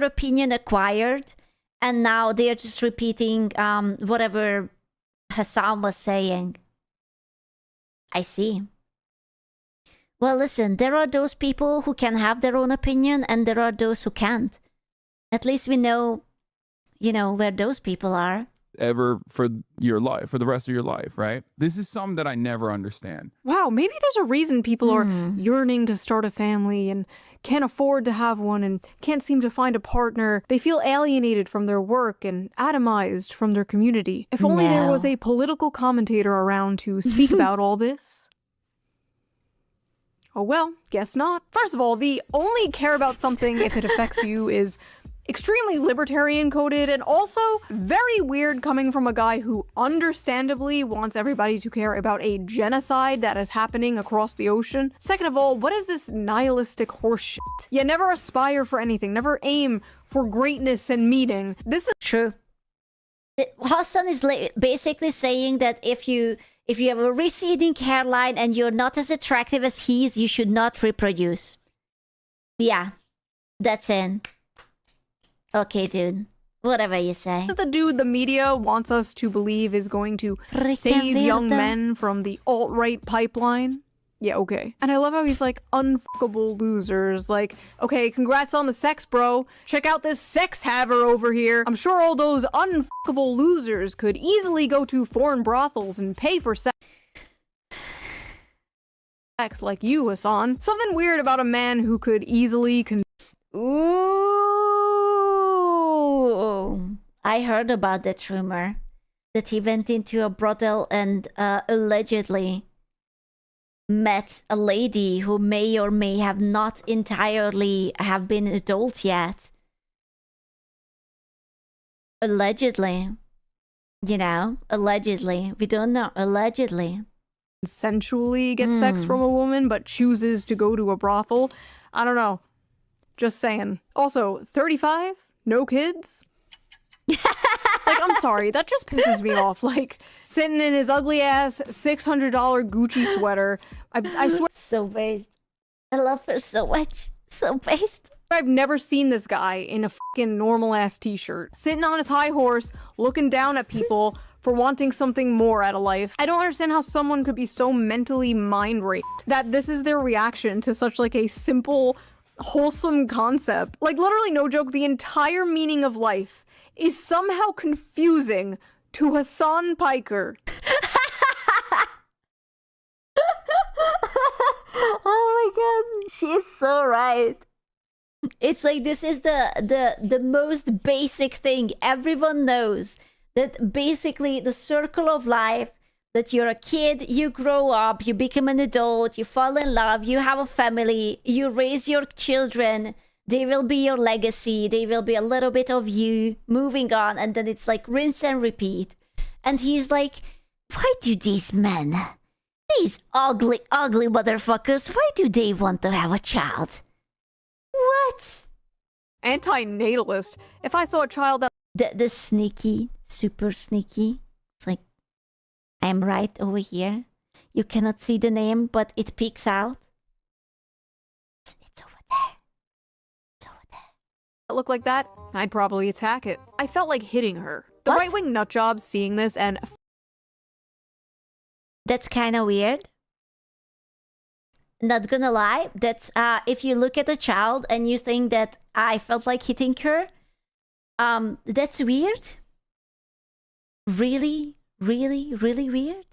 opinion acquired, and now they're just repeating whatever Hassan was saying. I see. Well, listen, there are those people who can have their own opinion, and there are those who can't. At least we know, where those people are. Ever for your life, for the rest of your life, right? This is something that I never understand. Wow, maybe there's a reason people are yearning to start a family and can't afford to have one and can't seem to find a partner. They feel alienated from their work and atomized from their community. If only there was a political commentator around to speak about all this. Oh well, guess not. First of all, the only care about something if it affects you is extremely libertarian coded and also very weird coming from a guy who understandably wants everybody to care about a genocide that is happening across the ocean. Second of all, what is this nihilistic horseshit? You never aspire for anything, never aim for greatness and meaning. This is true. Hassan is basically saying that if you have a receding hairline and you're not as attractive as he is, you should not reproduce. Yeah, that's it. Okay, dude. Whatever you say. the dude the media wants us to believe is going to save young men from the alt-right pipeline. Yeah, okay. And I love how he's like, unfuckable losers. Like, okay, congrats on the sex, bro. Check out this sex haver over here. I'm sure all those unfuckable losers could easily go to foreign brothels and pay for sex like you, Hassan. Something weird about a man who could easily Ooh. I heard about that rumor. That he went into a brothel and allegedly met a lady who may or may have not entirely have been adult yet. Allegedly. Allegedly. We don't know. Allegedly. Sensually get sex from a woman, but chooses to go to a brothel. I don't know. Just saying. Also, 35? No kids? Like, I'm sorry, that just pisses me off. Like, sitting in his ugly ass $600 Gucci sweater. I swear. So based. I love her so much. So based. I've never seen this guy in a fucking normal ass t-shirt, sitting on his high horse, looking down at people for wanting something more out of life. I don't understand how someone could be so mentally mind raped that this is their reaction to such like a simple, wholesome concept. Like, literally, no joke, the entire meaning of life is somehow confusing to Hassan Piker. Oh my god, she is so right. It's like this is the most basic thing everyone knows, that basically the circle of life, that you're a kid, you grow up, you become an adult, you fall in love, you have a family, you raise your children, they will be your legacy, they will be a little bit of you, moving on, and then it's like rinse and repeat. And he's like, why do these men, these ugly motherfuckers, why do they want to have a child? What? Anti-natalist. If I saw a child that The sneaky, super sneaky. It's like, I'm right over here. You cannot see the name, but it peeks out. It's over there. It's over there. looked like that, I'd probably attack it. I felt like hitting her. The What? right-wing nutjobs seeing this and That's kind of weird. Not gonna lie, that's if you look at a child and you think that I felt like hitting her, that's weird. Really, really, really weird.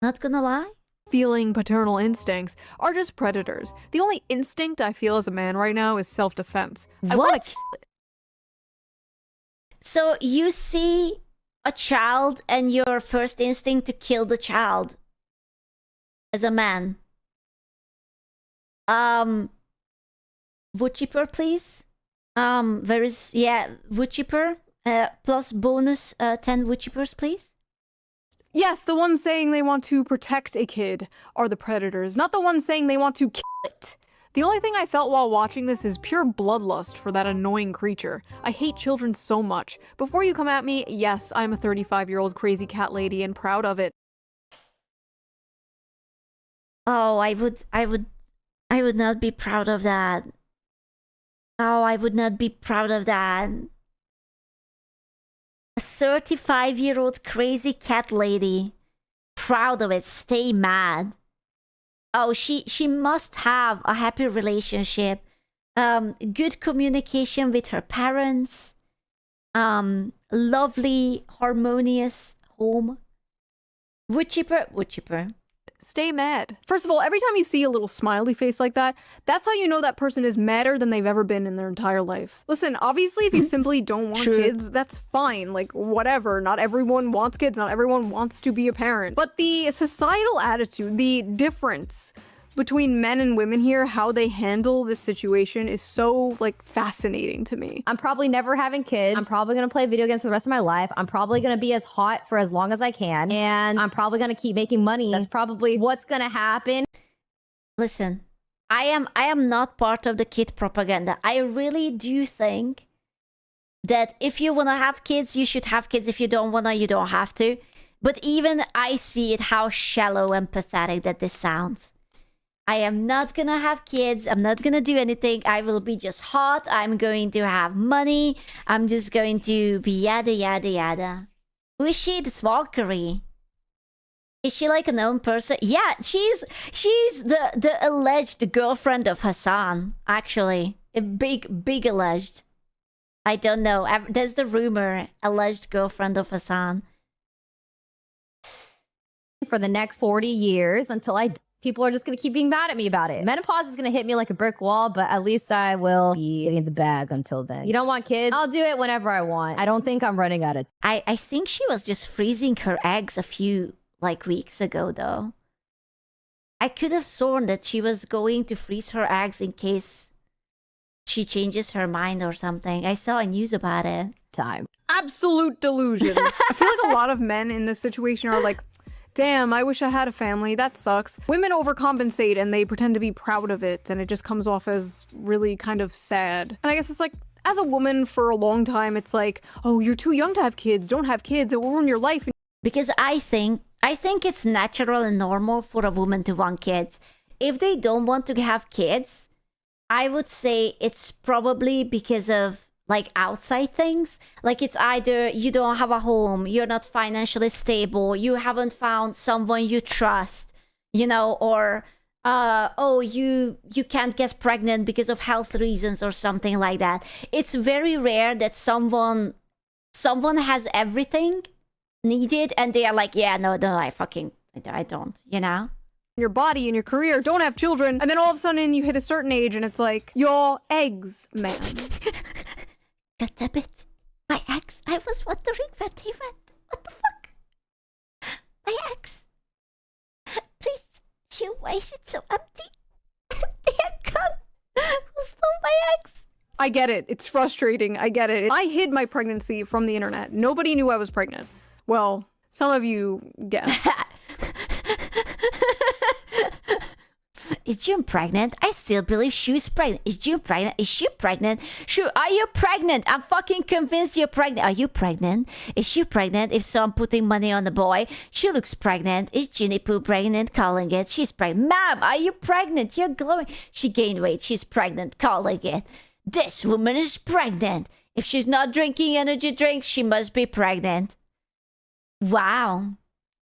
Not gonna lie. feeling paternal instincts are just predators. The only instinct I feel as a man right now is self-defense. I wanna What? kill it. So you see a child and your first instinct to kill the child as a man. Vtuber, please. There is, yeah, Vtuber. Plus bonus 10 Vtubers, please. Yes, the ones saying they want to protect a kid are the predators, not the ones saying they want to kill it. The only thing I felt while watching this is pure bloodlust for that annoying creature. I hate children so much. Before you come at me, yes, I'm a 35-year-old crazy cat lady and proud of it. Oh, I would not be proud of that. Oh, I would not be proud of that. A 35-year-old crazy cat lady. Proud of it. Stay mad. Oh, she must have a happy relationship. Good communication with her parents. Lovely, harmonious home. Vtuber. Stay mad. First of all, every time you see a little smiley face like that, that's how you know that person is madder than they've ever been in their entire life. Listen, obviously if you simply don't want kids, that's fine. Like, whatever. Not everyone wants kids. Not everyone wants to be a parent. But the societal attitude, the difference between men and women here, how they handle this situation is so, like, fascinating to me. I'm probably never having kids. I'm probably gonna play video games for the rest of my life. I'm probably gonna be as hot for as long as I can. And I'm probably gonna keep making money. That's probably what's gonna happen. Listen, I am not part of the kid propaganda. I really do think that if you wanna have kids, you should have kids. If you don't wanna, you don't have to. But even I see it, how shallow and pathetic that this sounds. I am not gonna have kids. I'm not gonna do anything. I will be just hot. I'm going to have money. I'm just going to be yada yada yada. Who is she? It's Valkyrie. Is she like a known person? Yeah, she's the alleged girlfriend of Hassan. Actually, a big alleged. I don't know. There's the rumor, alleged girlfriend of Hassan. For the next 40 years until people are just going to keep being mad at me about it. Menopause is going to hit me like a brick wall, but at least I will be getting the bag until then. You don't want kids? I'll do it whenever I want. I don't think I'm running out of... I think she was just freezing her eggs a few, like, weeks ago, though. I could have sworn that she was going to freeze her eggs in case she changes her mind or something. I saw a news about it. Time. Absolute delusion. I feel like a lot of men in this situation are like, damn, I wish I had a family. That sucks. Women overcompensate and they pretend to be proud of it, and it just comes off as really kind of sad. And I guess it's like, as a woman for a long time, it's like, oh, you're too young to have kids. Don't have kids. It will ruin your life. Because I think it's natural and normal for a woman to want kids. If they don't want to have kids, I would say it's probably because of, like, outside things. Like, it's either you don't have a home, you're not financially stable, you haven't found someone you trust, you know, or oh, you can't get pregnant because of health reasons or something like that. It's very rare that someone has everything needed and they are like, yeah, no, I don't, you know? Your body and your career, don't have children, and then all of a sudden you hit a certain age and it's like, your eggs, man. God damn it. My eggs. I was wondering where they went. What the fuck? My eggs. Please, Shoe, why is it so empty? They are gone. Who stole my eggs? I get it. It's frustrating. I get it. I hid my pregnancy from the internet. Nobody knew I was pregnant. Well, some of you guessed. Is June pregnant? I still believe Shoe's pregnant. Is June pregnant? Is she pregnant? Shoe, are you pregnant? I'm fucking convinced you're pregnant. Are you pregnant? Is she pregnant? If so, I'm putting money on the boy. She looks pregnant. Is Ginny Poo pregnant? Calling it. She's pregnant. Ma'am, are you pregnant? You're glowing. She gained weight. She's pregnant. Calling it. This woman is pregnant. If she's not drinking energy drinks, she must be pregnant. Wow.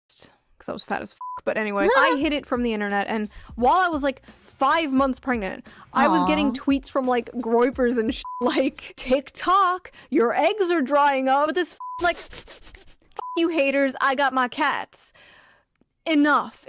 Because I was fat as fuck. But anyway, I hid it from the internet, and while I was like 5 months pregnant, I was getting tweets from like groypers and like, TikTok, your eggs are drying up. But this like, you haters, I got my cats. enough.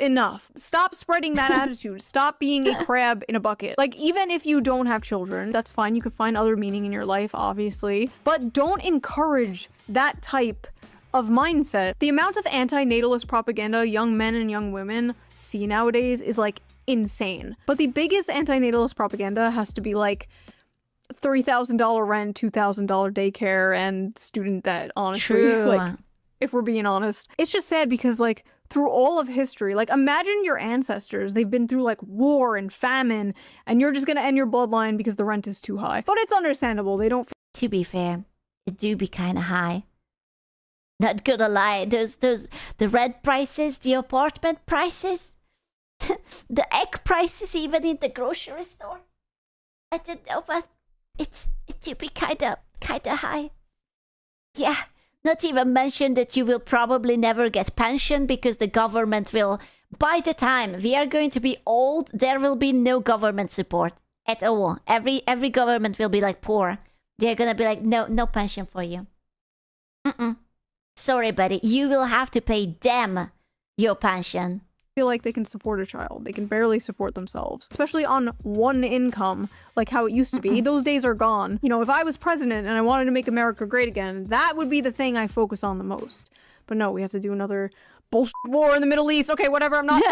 Stop spreading that attitude. Stop being a crab in a bucket. Like, even if you don't have children, that's fine. You could find other meaning in your life, obviously. But don't encourage that type of mindset. The amount of anti-natalist propaganda young men and young women see nowadays is like insane. But the biggest anti-natalist propaganda has to be like $3,000 rent, $2,000 daycare, and student debt, honestly. True. Like, if we're being honest. It's just sad because, like, through all of history, like, imagine your ancestors. They've been through, like, war and famine, and you're just gonna end your bloodline because the rent is too high. But it's understandable. They don't... To be fair, it do be kind of high. Not gonna lie, the rent prices, the apartment prices, the egg prices even in the grocery store. I don't know, but it do be kinda high. Yeah, not even mention that you will probably never get pension because the government will, by the time we are going to be old, there will be no government support at all. Every government will be like poor. They're gonna be like, no pension for you. Sorry, buddy, you will have to pay them your pension. Feel like they can support a child. They can barely support themselves, especially on one income, like how it used to be. Those days are gone. You know, if I was president and I wanted to make America great again, that would be the thing I focus on the most. But no, we have to do another bullshit war in the Middle East. Okay, whatever, I'm not...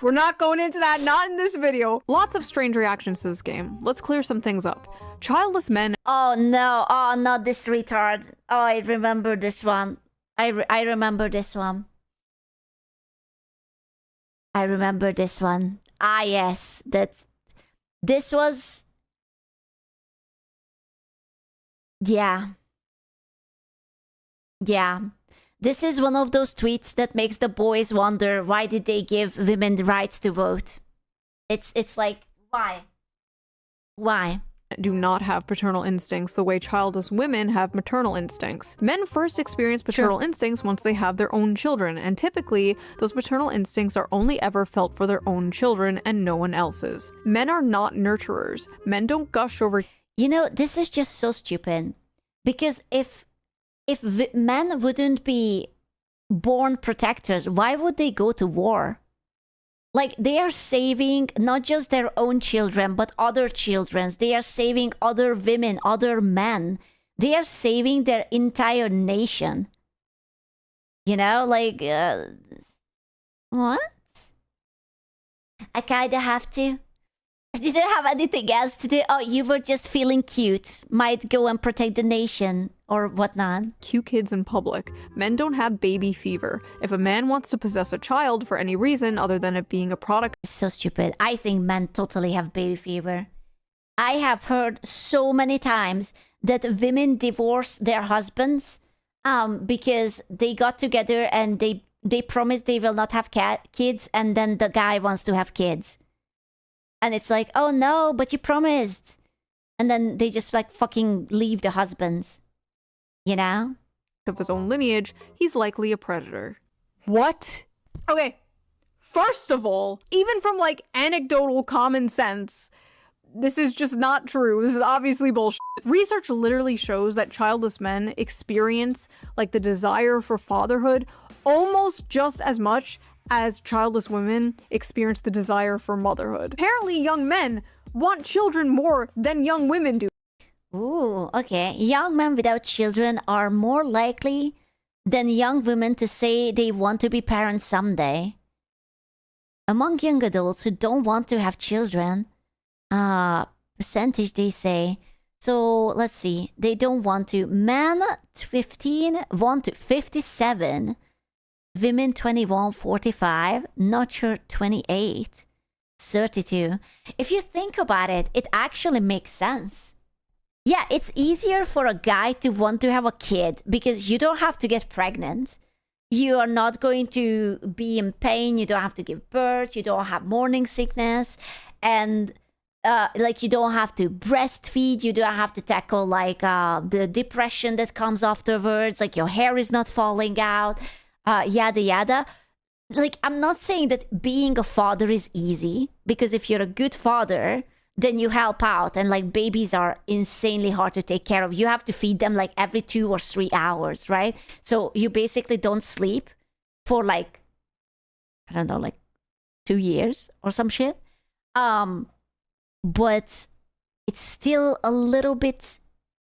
We're not going into that, not in this video. Lots of strange reactions to this game. Let's clear some things up. Childless men... Oh no, oh not this retard. Oh, I remember this one. I remember this one. I remember this one. Ah, yes. This was... Yeah. Yeah. This is one of those tweets that makes the boys wonder, why did they give women the rights to vote? It's like, why? Why? Do not have paternal instincts the way childless women have maternal instincts. Men first experience paternal instincts once they have their own children, and typically, those paternal instincts are only ever felt for their own children and no one else's. Men are not nurturers. Men don't gush over... You know, this is just so stupid. Because if men wouldn't be born protectors, why would they go to war? Like, they are saving not just their own children, but other children's. They are saving other women, other men. They are saving their entire nation. You know, like, what? I kinda have to. I didn't have anything else to do. Oh, you were just feeling cute. Might go and protect the nation or whatnot. Cute kids in public. Men don't have baby fever. If a man wants to possess a child for any reason other than it being a product... It's so stupid. I think men totally have baby fever. I have heard so many times that women divorce their husbands because they got together and they promised they will not have kids, and then the guy wants to have kids. And it's like, oh no, but you promised. And then they just like fucking leave the husbands. You know? Of his own lineage, he's likely a predator. What? Okay, first of all, even from like anecdotal common sense, this is just not true. This is obviously bullshit. Research literally shows that childless men experience like the desire for fatherhood almost just as much as childless women experience the desire for motherhood. Apparently, young men want children more than young women do. Ooh, okay. Young men without children are more likely than young women to say they want to be parents someday. Among young adults who don't want to have children, percentage they say. So let's see. They don't want to. Men 15 want to. 57. Women 21, 45, not sure 28, 32. If you think about it, it actually makes sense. Yeah, it's easier for a guy to want to have a kid because you don't have to get pregnant. You are not going to be in pain. You don't have to give birth. You don't have morning sickness. And like you don't have to breastfeed. You don't have to tackle like the depression that comes afterwards. Like your hair is not falling out. Yada yada. Like, I'm not saying that being a father is easy, because if you're a good father, then you help out, and like babies are insanely hard to take care of. You have to feed them like every 2 or 3 hours, right? So you basically don't sleep for like I don't know, like 2 years or some shit. But it's still a little bit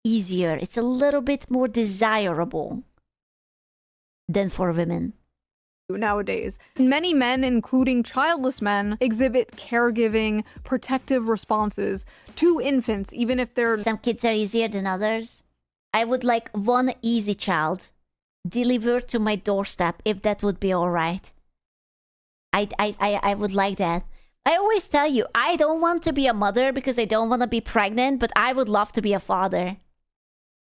easier. It's a little bit more desirable than for women. Nowadays, many men, including childless men, exhibit caregiving, protective responses to infants, even if they're... Some kids are easier than others. I would like one easy child delivered to my doorstep, if that would be all right. I would like that. I always tell you, I don't want to be a mother because I don't want to be pregnant, but I would love to be a father.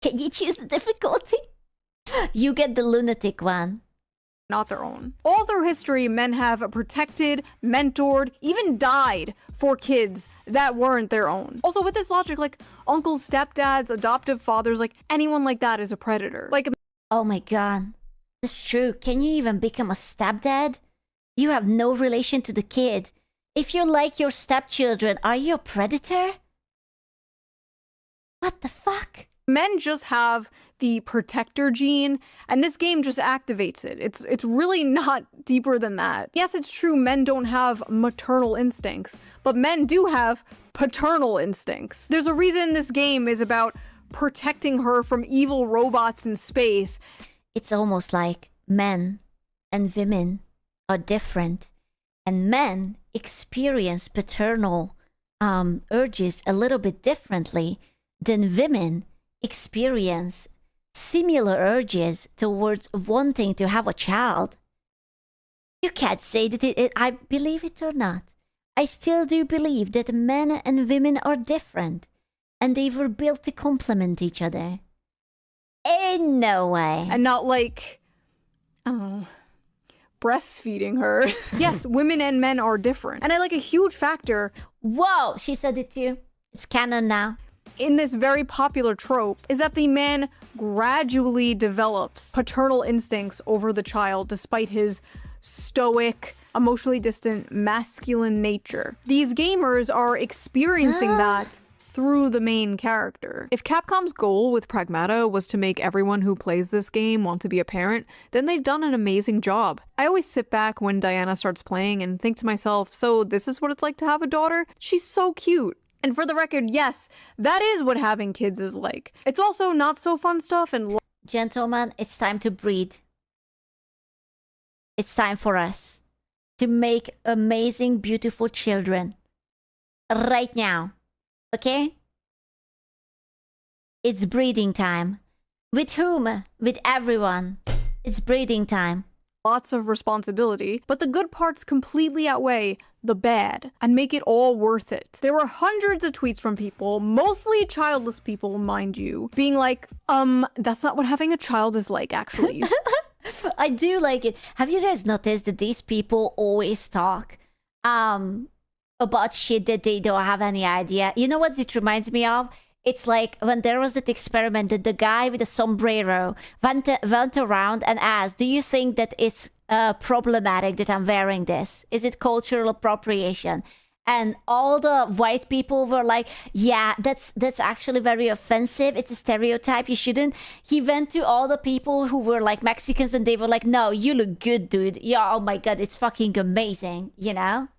Can you choose the difficulty? You get the lunatic one. Not their own. All through history, men have protected, mentored, even died for kids that weren't their own. Also, with this logic, like, uncles, stepdads, adoptive fathers, like, anyone like that is a predator. Like, oh my god. That's true. Can you even become a stepdad? You have no relation to the kid. If you like your stepchildren, are you a predator? What the fuck? Men just have the protector gene, and this game just activates it. It's really not deeper than that. Yes, it's true men don't have maternal instincts, but men do have paternal instincts. There's a reason this game is about protecting her from evil robots in space. It's almost like men and women are different, and men experience paternal urges a little bit differently than women experience similar urges towards wanting to have a child. You can't say that I believe it or not. I still do believe that men and women are different, and they were built to complement each other. In no way. And not like, breastfeeding her. Yes, women and men are different. And I like a huge factor. Whoa, she said it too. It's canon now. In this very popular trope is that the man gradually develops paternal instincts over the child despite his stoic, emotionally distant, masculine nature. These gamers are experiencing that through the main character. If Capcom's goal with Pragmata was to make everyone who plays this game want to be a parent, then they've done an amazing job. I always sit back when Diana starts playing and think to myself, so this is what it's like to have a daughter? She's so cute. And for the record, yes, that is what having kids is like. It's also not so fun stuff and... Gentlemen, it's time to breed. It's time for us to make amazing, beautiful children. Right now. Okay? It's breeding time. With whom? With everyone. It's breeding time. Lots of responsibility, but the good parts completely outweigh the bad and make it all worth it. There were hundreds of tweets from people, mostly childless people, mind you, being like, that's not what having a child is like, actually. I do like it. Have you guys noticed that these people always talk about shit that they don't have any idea? You know what it reminds me of? It's like when there was that experiment that the guy with the sombrero went around and asked, do you think that it's problematic that I'm wearing this? Is it cultural appropriation? And all the white people were like, yeah, that's actually very offensive. It's a stereotype. You shouldn't. He went to all the people who were like Mexicans and they were like, no, you look good, dude. Yeah, oh my God, it's fucking amazing, you know?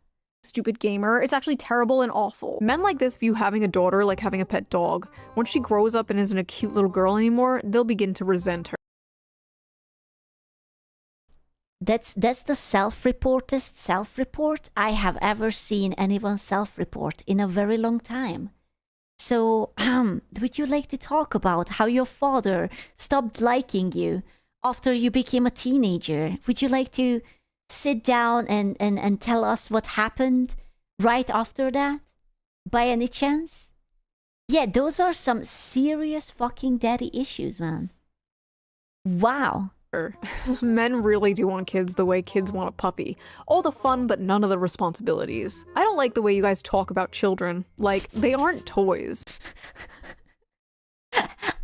Stupid gamer. It's actually terrible and awful. Men like this view having a daughter like having a pet dog. Once she grows up and isn't a cute little girl anymore, they'll begin to resent her. That's the self-reportest self-report I have ever seen anyone self-report in a very long time. So, would you like to talk about how your father stopped liking you after you became a teenager? Would you like to sit down and tell us what happened right after that? By any chance? Yeah, those are some serious fucking daddy issues, man. Wow. Men really do want kids the way kids want a puppy. All the fun, but none of the responsibilities. I don't like the way you guys talk about children. Like, they aren't toys.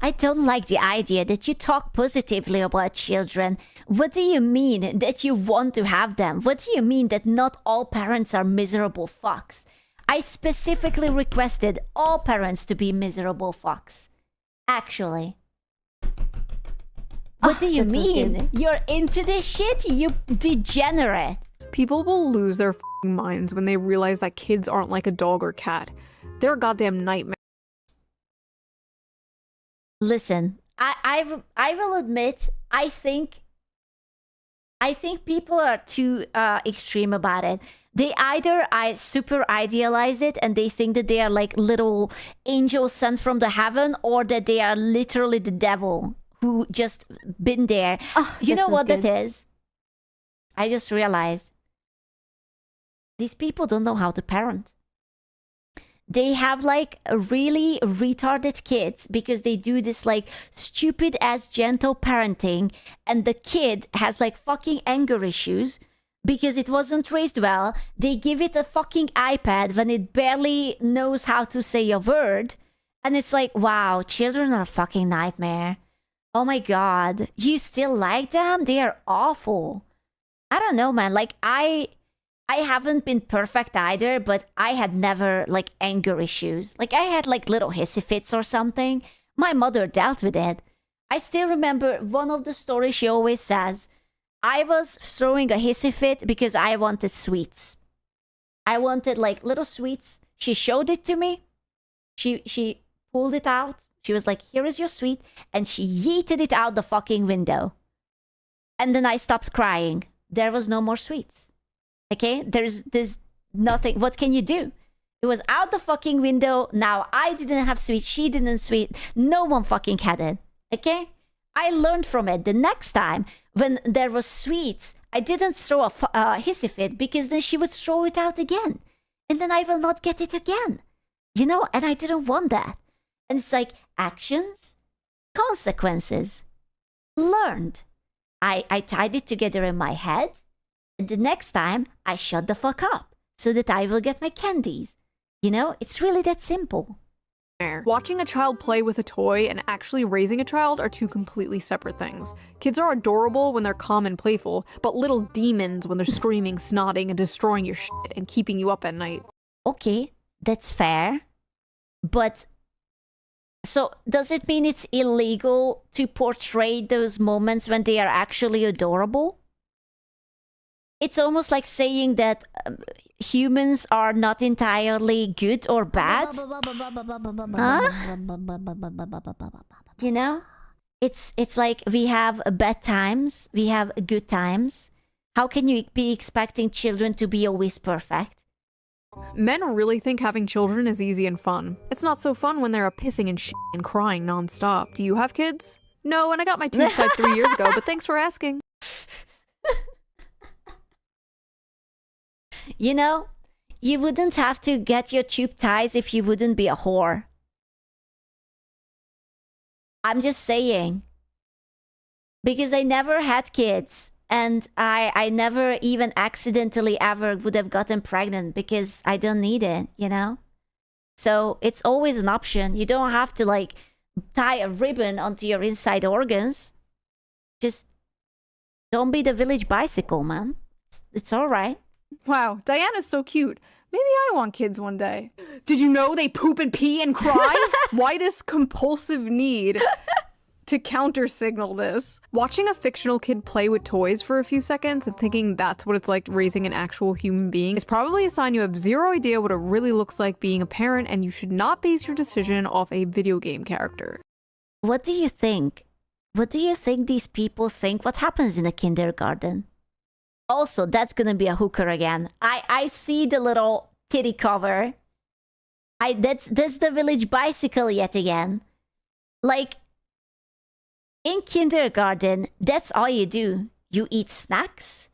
I don't like the idea that you talk positively about children. What do you mean that you want to have them? What do you mean that not all parents are miserable fucks? I specifically requested all parents to be miserable fucks. Actually. What do you mean? You're into this shit, you degenerate. People will lose their f***ing minds when they realize that kids aren't like a dog or cat. They're a goddamn nightmare. Listen, I will admit, I think people are too extreme about it. They either super idealize it and they think that they are like little angels sent from the heaven, or that they are literally the devil who just been there. Oh, you know what good. that is? I just realized these people don't know how to parent. They have like really retarded kids because they do this like stupid ass gentle parenting, and the kid has like fucking anger issues because it wasn't raised well. They give it a fucking iPad when it barely knows how to say a word, and it's like, wow, children are a fucking nightmare. Oh my god, you still like them? They are awful. I don't know, man. Like I haven't been perfect either, but I had never like anger issues. Like I had like little hissy fits or something. My mother dealt with it. I still remember one of the stories she always says. I was throwing a hissy fit because I wanted sweets. I wanted like little sweets. She showed it to me. She pulled it out. She was like, here is your sweet. And she yeeted it out the fucking window. And then I stopped crying. There was no more sweets. Okay, there's nothing. What can you do? It was out the fucking window. Now I didn't have sweet. She didn't sweet. No one fucking had it. Okay, I learned from it. The next time when there was sweets, I didn't throw a hissy fit because then she would throw it out again, and then I will not get it again. You know, and I didn't want that. And it's like actions, consequences, learned. I tied it together in my head. And the next time, I shut the fuck up so that I will get my candies. You know, it's really that simple. Watching a child play with a toy and actually raising a child are two completely separate things. Kids are adorable when they're calm and playful, but little demons when they're screaming, snotting, and destroying your shit and keeping you up at night. Okay, that's fair. But, so does it mean it's illegal to portray those moments when they are actually adorable? It's almost like saying that humans are not entirely good or bad. Huh? You know? It's like we have bad times, we have good times. How can you be expecting children to be always perfect? Men really think having children is easy and fun. It's not so fun when they're pissing and shit and crying nonstop. Do you have kids? No, and I got my tubes tied 3 years ago, but thanks for asking. You know, you wouldn't have to get your tube ties if you wouldn't be a whore. I'm just saying. Because I never had kids. And I never even accidentally ever would have gotten pregnant because I don't need it, you know? So it's always an option. You don't have to like tie a ribbon onto your inside organs. Just don't be the village bicycle, man. It's all right. Wow, Diana's so cute. Maybe I want kids one day. Did you know they poop and pee and cry? Why this compulsive need to counter-signal this? Watching a fictional kid play with toys for a few seconds and thinking that's what it's like raising an actual human being is probably a sign you have zero idea what it really looks like being a parent, and you should not base your decision off a video game character. What do you think? What do you think these people think? What happens in a kindergarten? Also, that's gonna be a hooker again. I see the little titty cover. That's the village bicycle yet again. Like, in kindergarten, that's all you do. You eat snacks,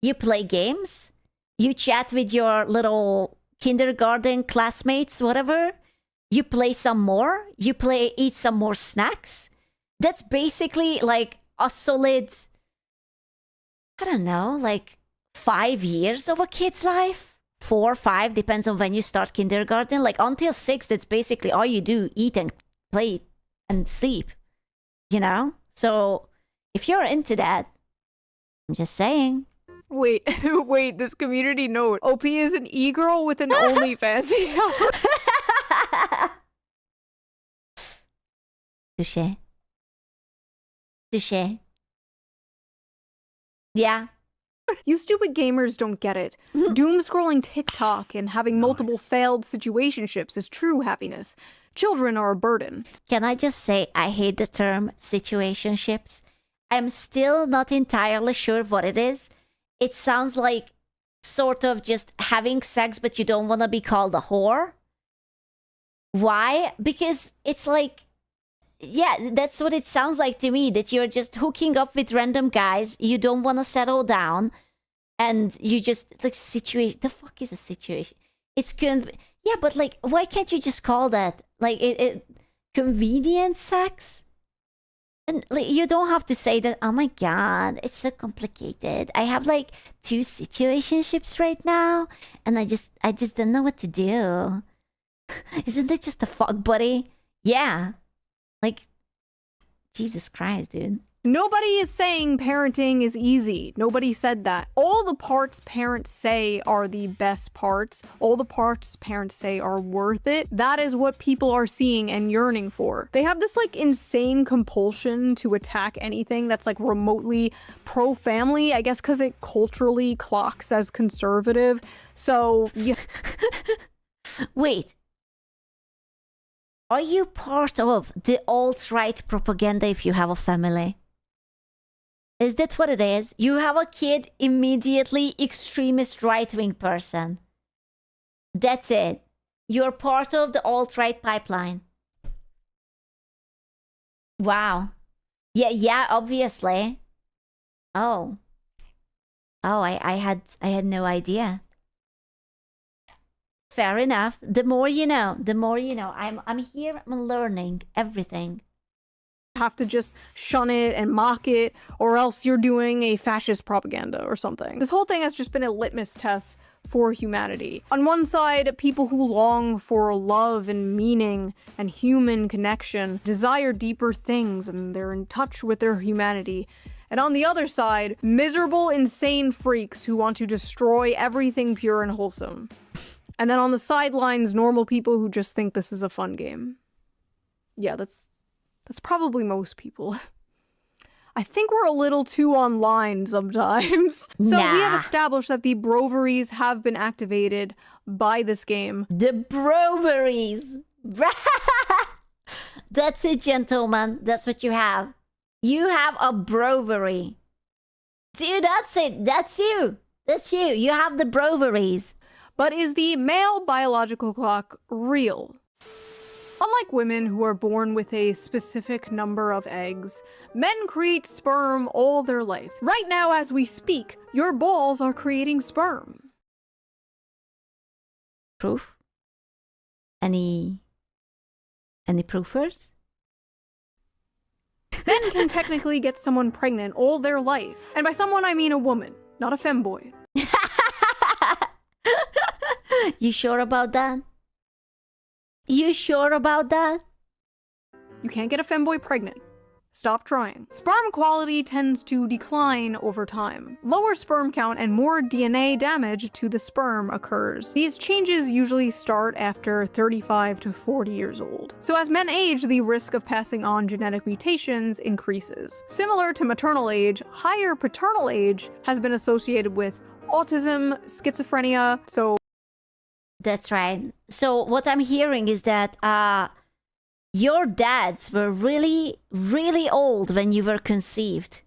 you play games, you chat with your little kindergarten classmates, whatever. You play some more, eat some more snacks. That's basically like a solid, I don't know, like 5 years of a kid's life. 4 or 5, depends on when you start kindergarten. Like until 6, that's basically all you do, eat and play and sleep. You know? So if you're into that, I'm just saying. Wait, wait, this community note. OP is an e-girl with an OnlyFans. Touché. Touché. Yeah. You stupid gamers don't get it. Doom scrolling TikTok and having multiple failed situationships is true happiness. Children are a burden. Can I just say I hate the term situationships? I'm still not entirely sure what it is. It sounds like sort of just having sex but you don't want to be called a whore. Why? Because it's like, yeah, that's what it sounds like to me, that you're just hooking up with random guys, you don't want to settle down, and you just, like, situation. The fuck is a situation? It's yeah, but, like, why can't you just call that, like, it convenient sex? And, like, you don't have to say that, oh my god, it's so complicated. I have, like, 2 situationships right now, and I just don't know what to do. Isn't that just a fuck buddy? Yeah. Like, Jesus Christ, dude. Nobody is saying parenting is easy. Nobody said that. All the parts parents say are the best parts. All the parts parents say are worth it. That is what people are seeing and yearning for. They have this, like, insane compulsion to attack anything that's, like, remotely pro-family, I guess because it culturally clocks as conservative. So, yeah. Wait. Are you part of the alt-right propaganda if you have a family? Is that what it is? You have a kid, immediately extremist right-wing person. That's it. You're part of the alt-right pipeline. Wow. Yeah, obviously. Oh. I had no idea. Fair enough. The more you know, the more you know. I'm here, I'm learning everything. Have to just shun it and mock it, or else you're doing a fascist propaganda or something. This whole thing has just been a litmus test for humanity. On one side, people who long for love and meaning and human connection desire deeper things and they're in touch with their humanity. And on the other side, miserable, insane freaks who want to destroy everything pure and wholesome. And then on the sidelines, normal people who just think this is a fun game. Yeah, that's probably most people. I think we're a little too online sometimes. So we have established that the broveries have been activated by this game. The broveries! That's it, gentlemen. That's what you have. You have a brovery. Dude, that's it. That's you. That's you. You have the broveries. But is the male biological clock real? Unlike women who are born with a specific number of eggs, men create sperm all their life. Right now, as we speak, your balls are creating sperm. Proof? Any proofers? Men can technically get someone pregnant all their life. And by someone, I mean a woman, not a femboy. You sure about that? You sure about that? You can't get a femboy pregnant. Stop trying. Sperm quality tends to decline over time. Lower sperm count and more DNA damage to the sperm occurs. These changes usually start after 35 to 40 years old. So as men age, the risk of passing on genetic mutations increases. Similar to maternal age, higher paternal age has been associated with autism, schizophrenia, so... That's right. So what I'm hearing is that your dads were really, really old when you were conceived,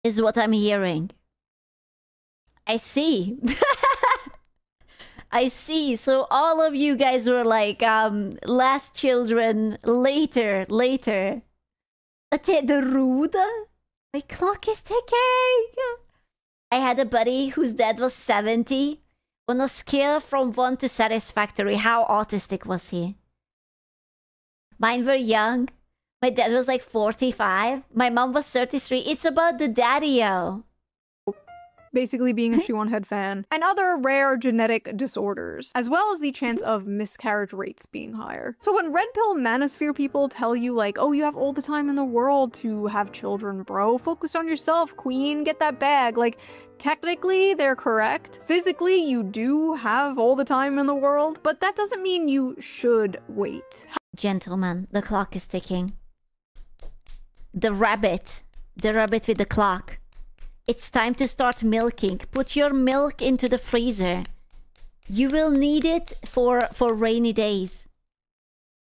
is what I'm hearing. I see. I see. So all of you guys were like last children later. The rude. My clock is ticking. I had a buddy whose dad was 70. On a scale from 1 to satisfactory, how autistic was he? Mine were young. My dad was like 45. My mom was 33. It's about the daddy-o. Basically being a Shoe0nHead fan, and other rare genetic disorders, as well as the chance of miscarriage rates being higher. So when red pill manosphere people tell you like, oh, you have all the time in the world to have children, bro, focus on yourself, queen, get that bag, like, technically they're correct. Physically, you do have all the time in the world, but that doesn't mean you should wait. Gentlemen, the clock is ticking. The rabbit with the clock it's time to start milking. Put your milk into the freezer. You will need it for rainy days.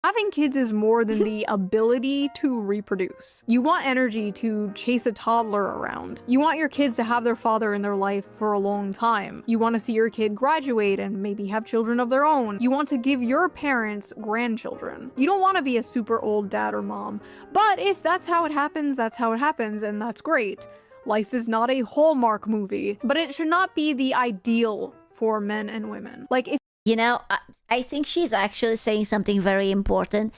Having kids is more than the ability to reproduce. You want energy to chase a toddler around. You want your kids to have their father in their life for a long time. You want to see your kid graduate and maybe have children of their own. You want to give your parents grandchildren. You don't want to be a super old dad or mom. But if that's how it happens, that's how it happens, and that's great. Life is not a Hallmark movie, but it should not be the ideal for men and women. Like, if you know, I think she's actually saying something very important.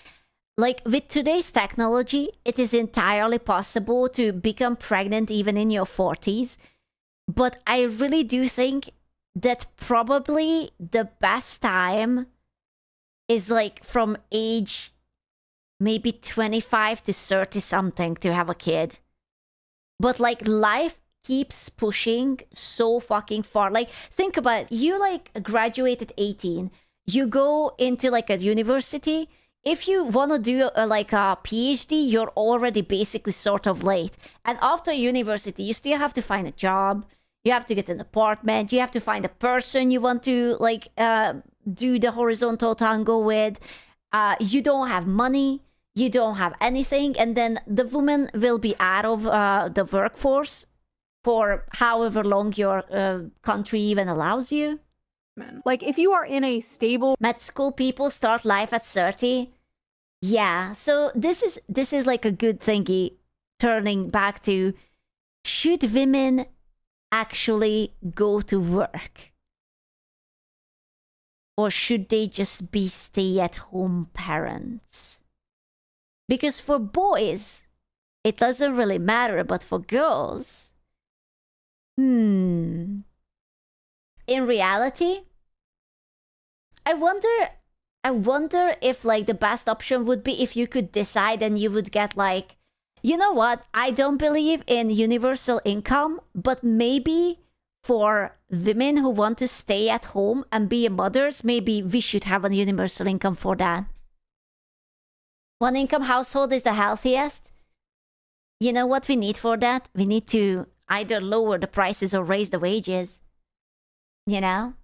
Like, with today's technology, it is entirely possible to become pregnant even in your 40s. But I really do think that probably the best time is like from age maybe 25 to 30 something to have a kid. But like life keeps pushing so fucking far. Like, think about it. You like graduate at 18. You go into like a university. If you want to do like a PhD, you're already basically sort of late. And after university, you still have to find a job. You have to get an apartment. You have to find a person you want to like do the horizontal tango with. You don't have money. You don't have anything. And then the woman will be out of the workforce for however long your country even allows you. like, if you are in a stable Med school people start life at 30. Yeah, so this is like a good thingy. Turning back to, should women actually go to work? Or should they just be stay-at-home parents? Because for boys, it doesn't really matter, but for girls, in reality, I wonder if like the best option would be if you could decide and you would get like, you know what, I don't believe in universal income, but maybe for women who want to stay at home and be mothers, maybe we should have a universal income for that. One income household is the healthiest. You know what we need for that? We need to either lower the prices or raise the wages. You know?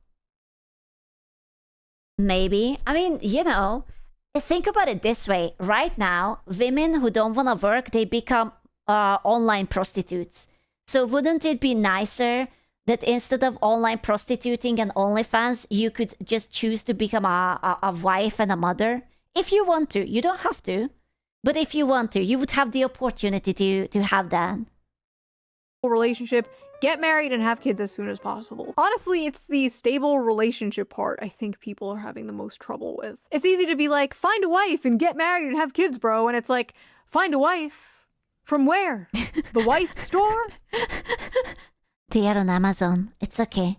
Maybe. I mean, you know, think about it this way. Right now, women who don't want to work, they become online prostitutes. So wouldn't it be nicer that instead of online prostituting and OnlyFans, you could just choose to become a wife and a mother? If you want to. You don't have to. But if you want to, you would have the opportunity to have that. relationship, get married and have kids as soon as possible. Honestly, it's the stable relationship part I think people are having the most trouble with. It's easy to be like, find a wife and get married and have kids, bro. And it's like, find a wife? From where? The wife store? They are on Amazon. It's okay.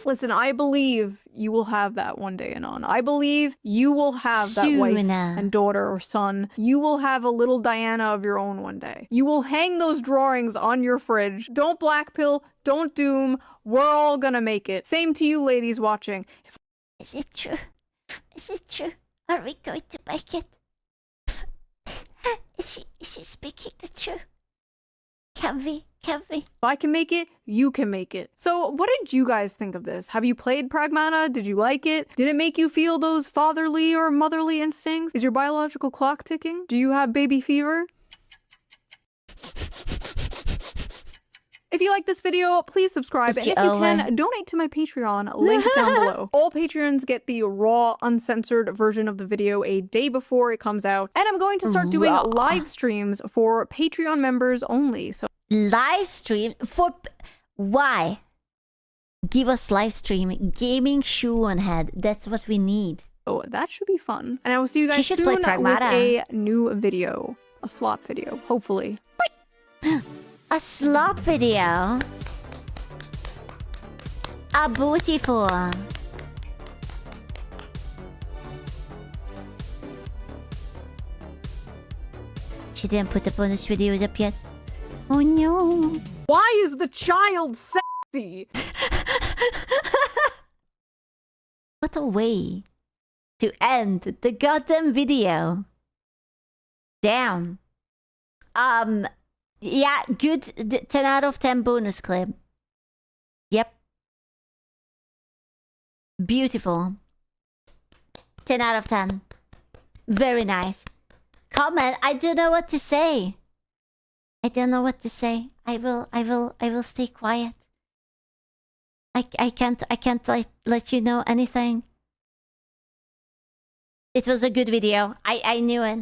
Listen, I believe you will have that one day, Anon. I believe you will have that wife and daughter or son. You will have a little Diana of your own one day. You will hang those drawings on your fridge. Don't blackpill. Don't doom. We're all gonna make it. Same to you ladies watching. Is it true? Is it true? Are we going to make it? Is she speaking the truth? Can we? If I can make it, you can make it. So what did you guys think of this? Have you played Pragmata? Did you like it? Did it make you feel those fatherly or motherly instincts? Is your biological clock ticking? Do you have baby fever? If you like this video, please subscribe, and if you can, donate to my Patreon, link down below. All Patreons get the raw, uncensored version of the video a day before it comes out, and I'm going to start doing live streams for Patreon members only, so live stream? For why? Give us live stream. Gaming Shoe0nHead. That's what we need. Oh, that should be fun. And I will see you guys soon with a new video. A slop video, hopefully. A slop video? A beautiful. She didn't put the bonus videos up yet. Oh no. Why is the child sexy? What a way to end the goddamn video. Damn. Yeah, good 10 out of 10 bonus clip. Yep. Beautiful. 10 out of 10. Very nice. Comment, I don't know what to say. I don't know what to say. I will stay quiet. I can't let you know anything. It was a good video. I knew it.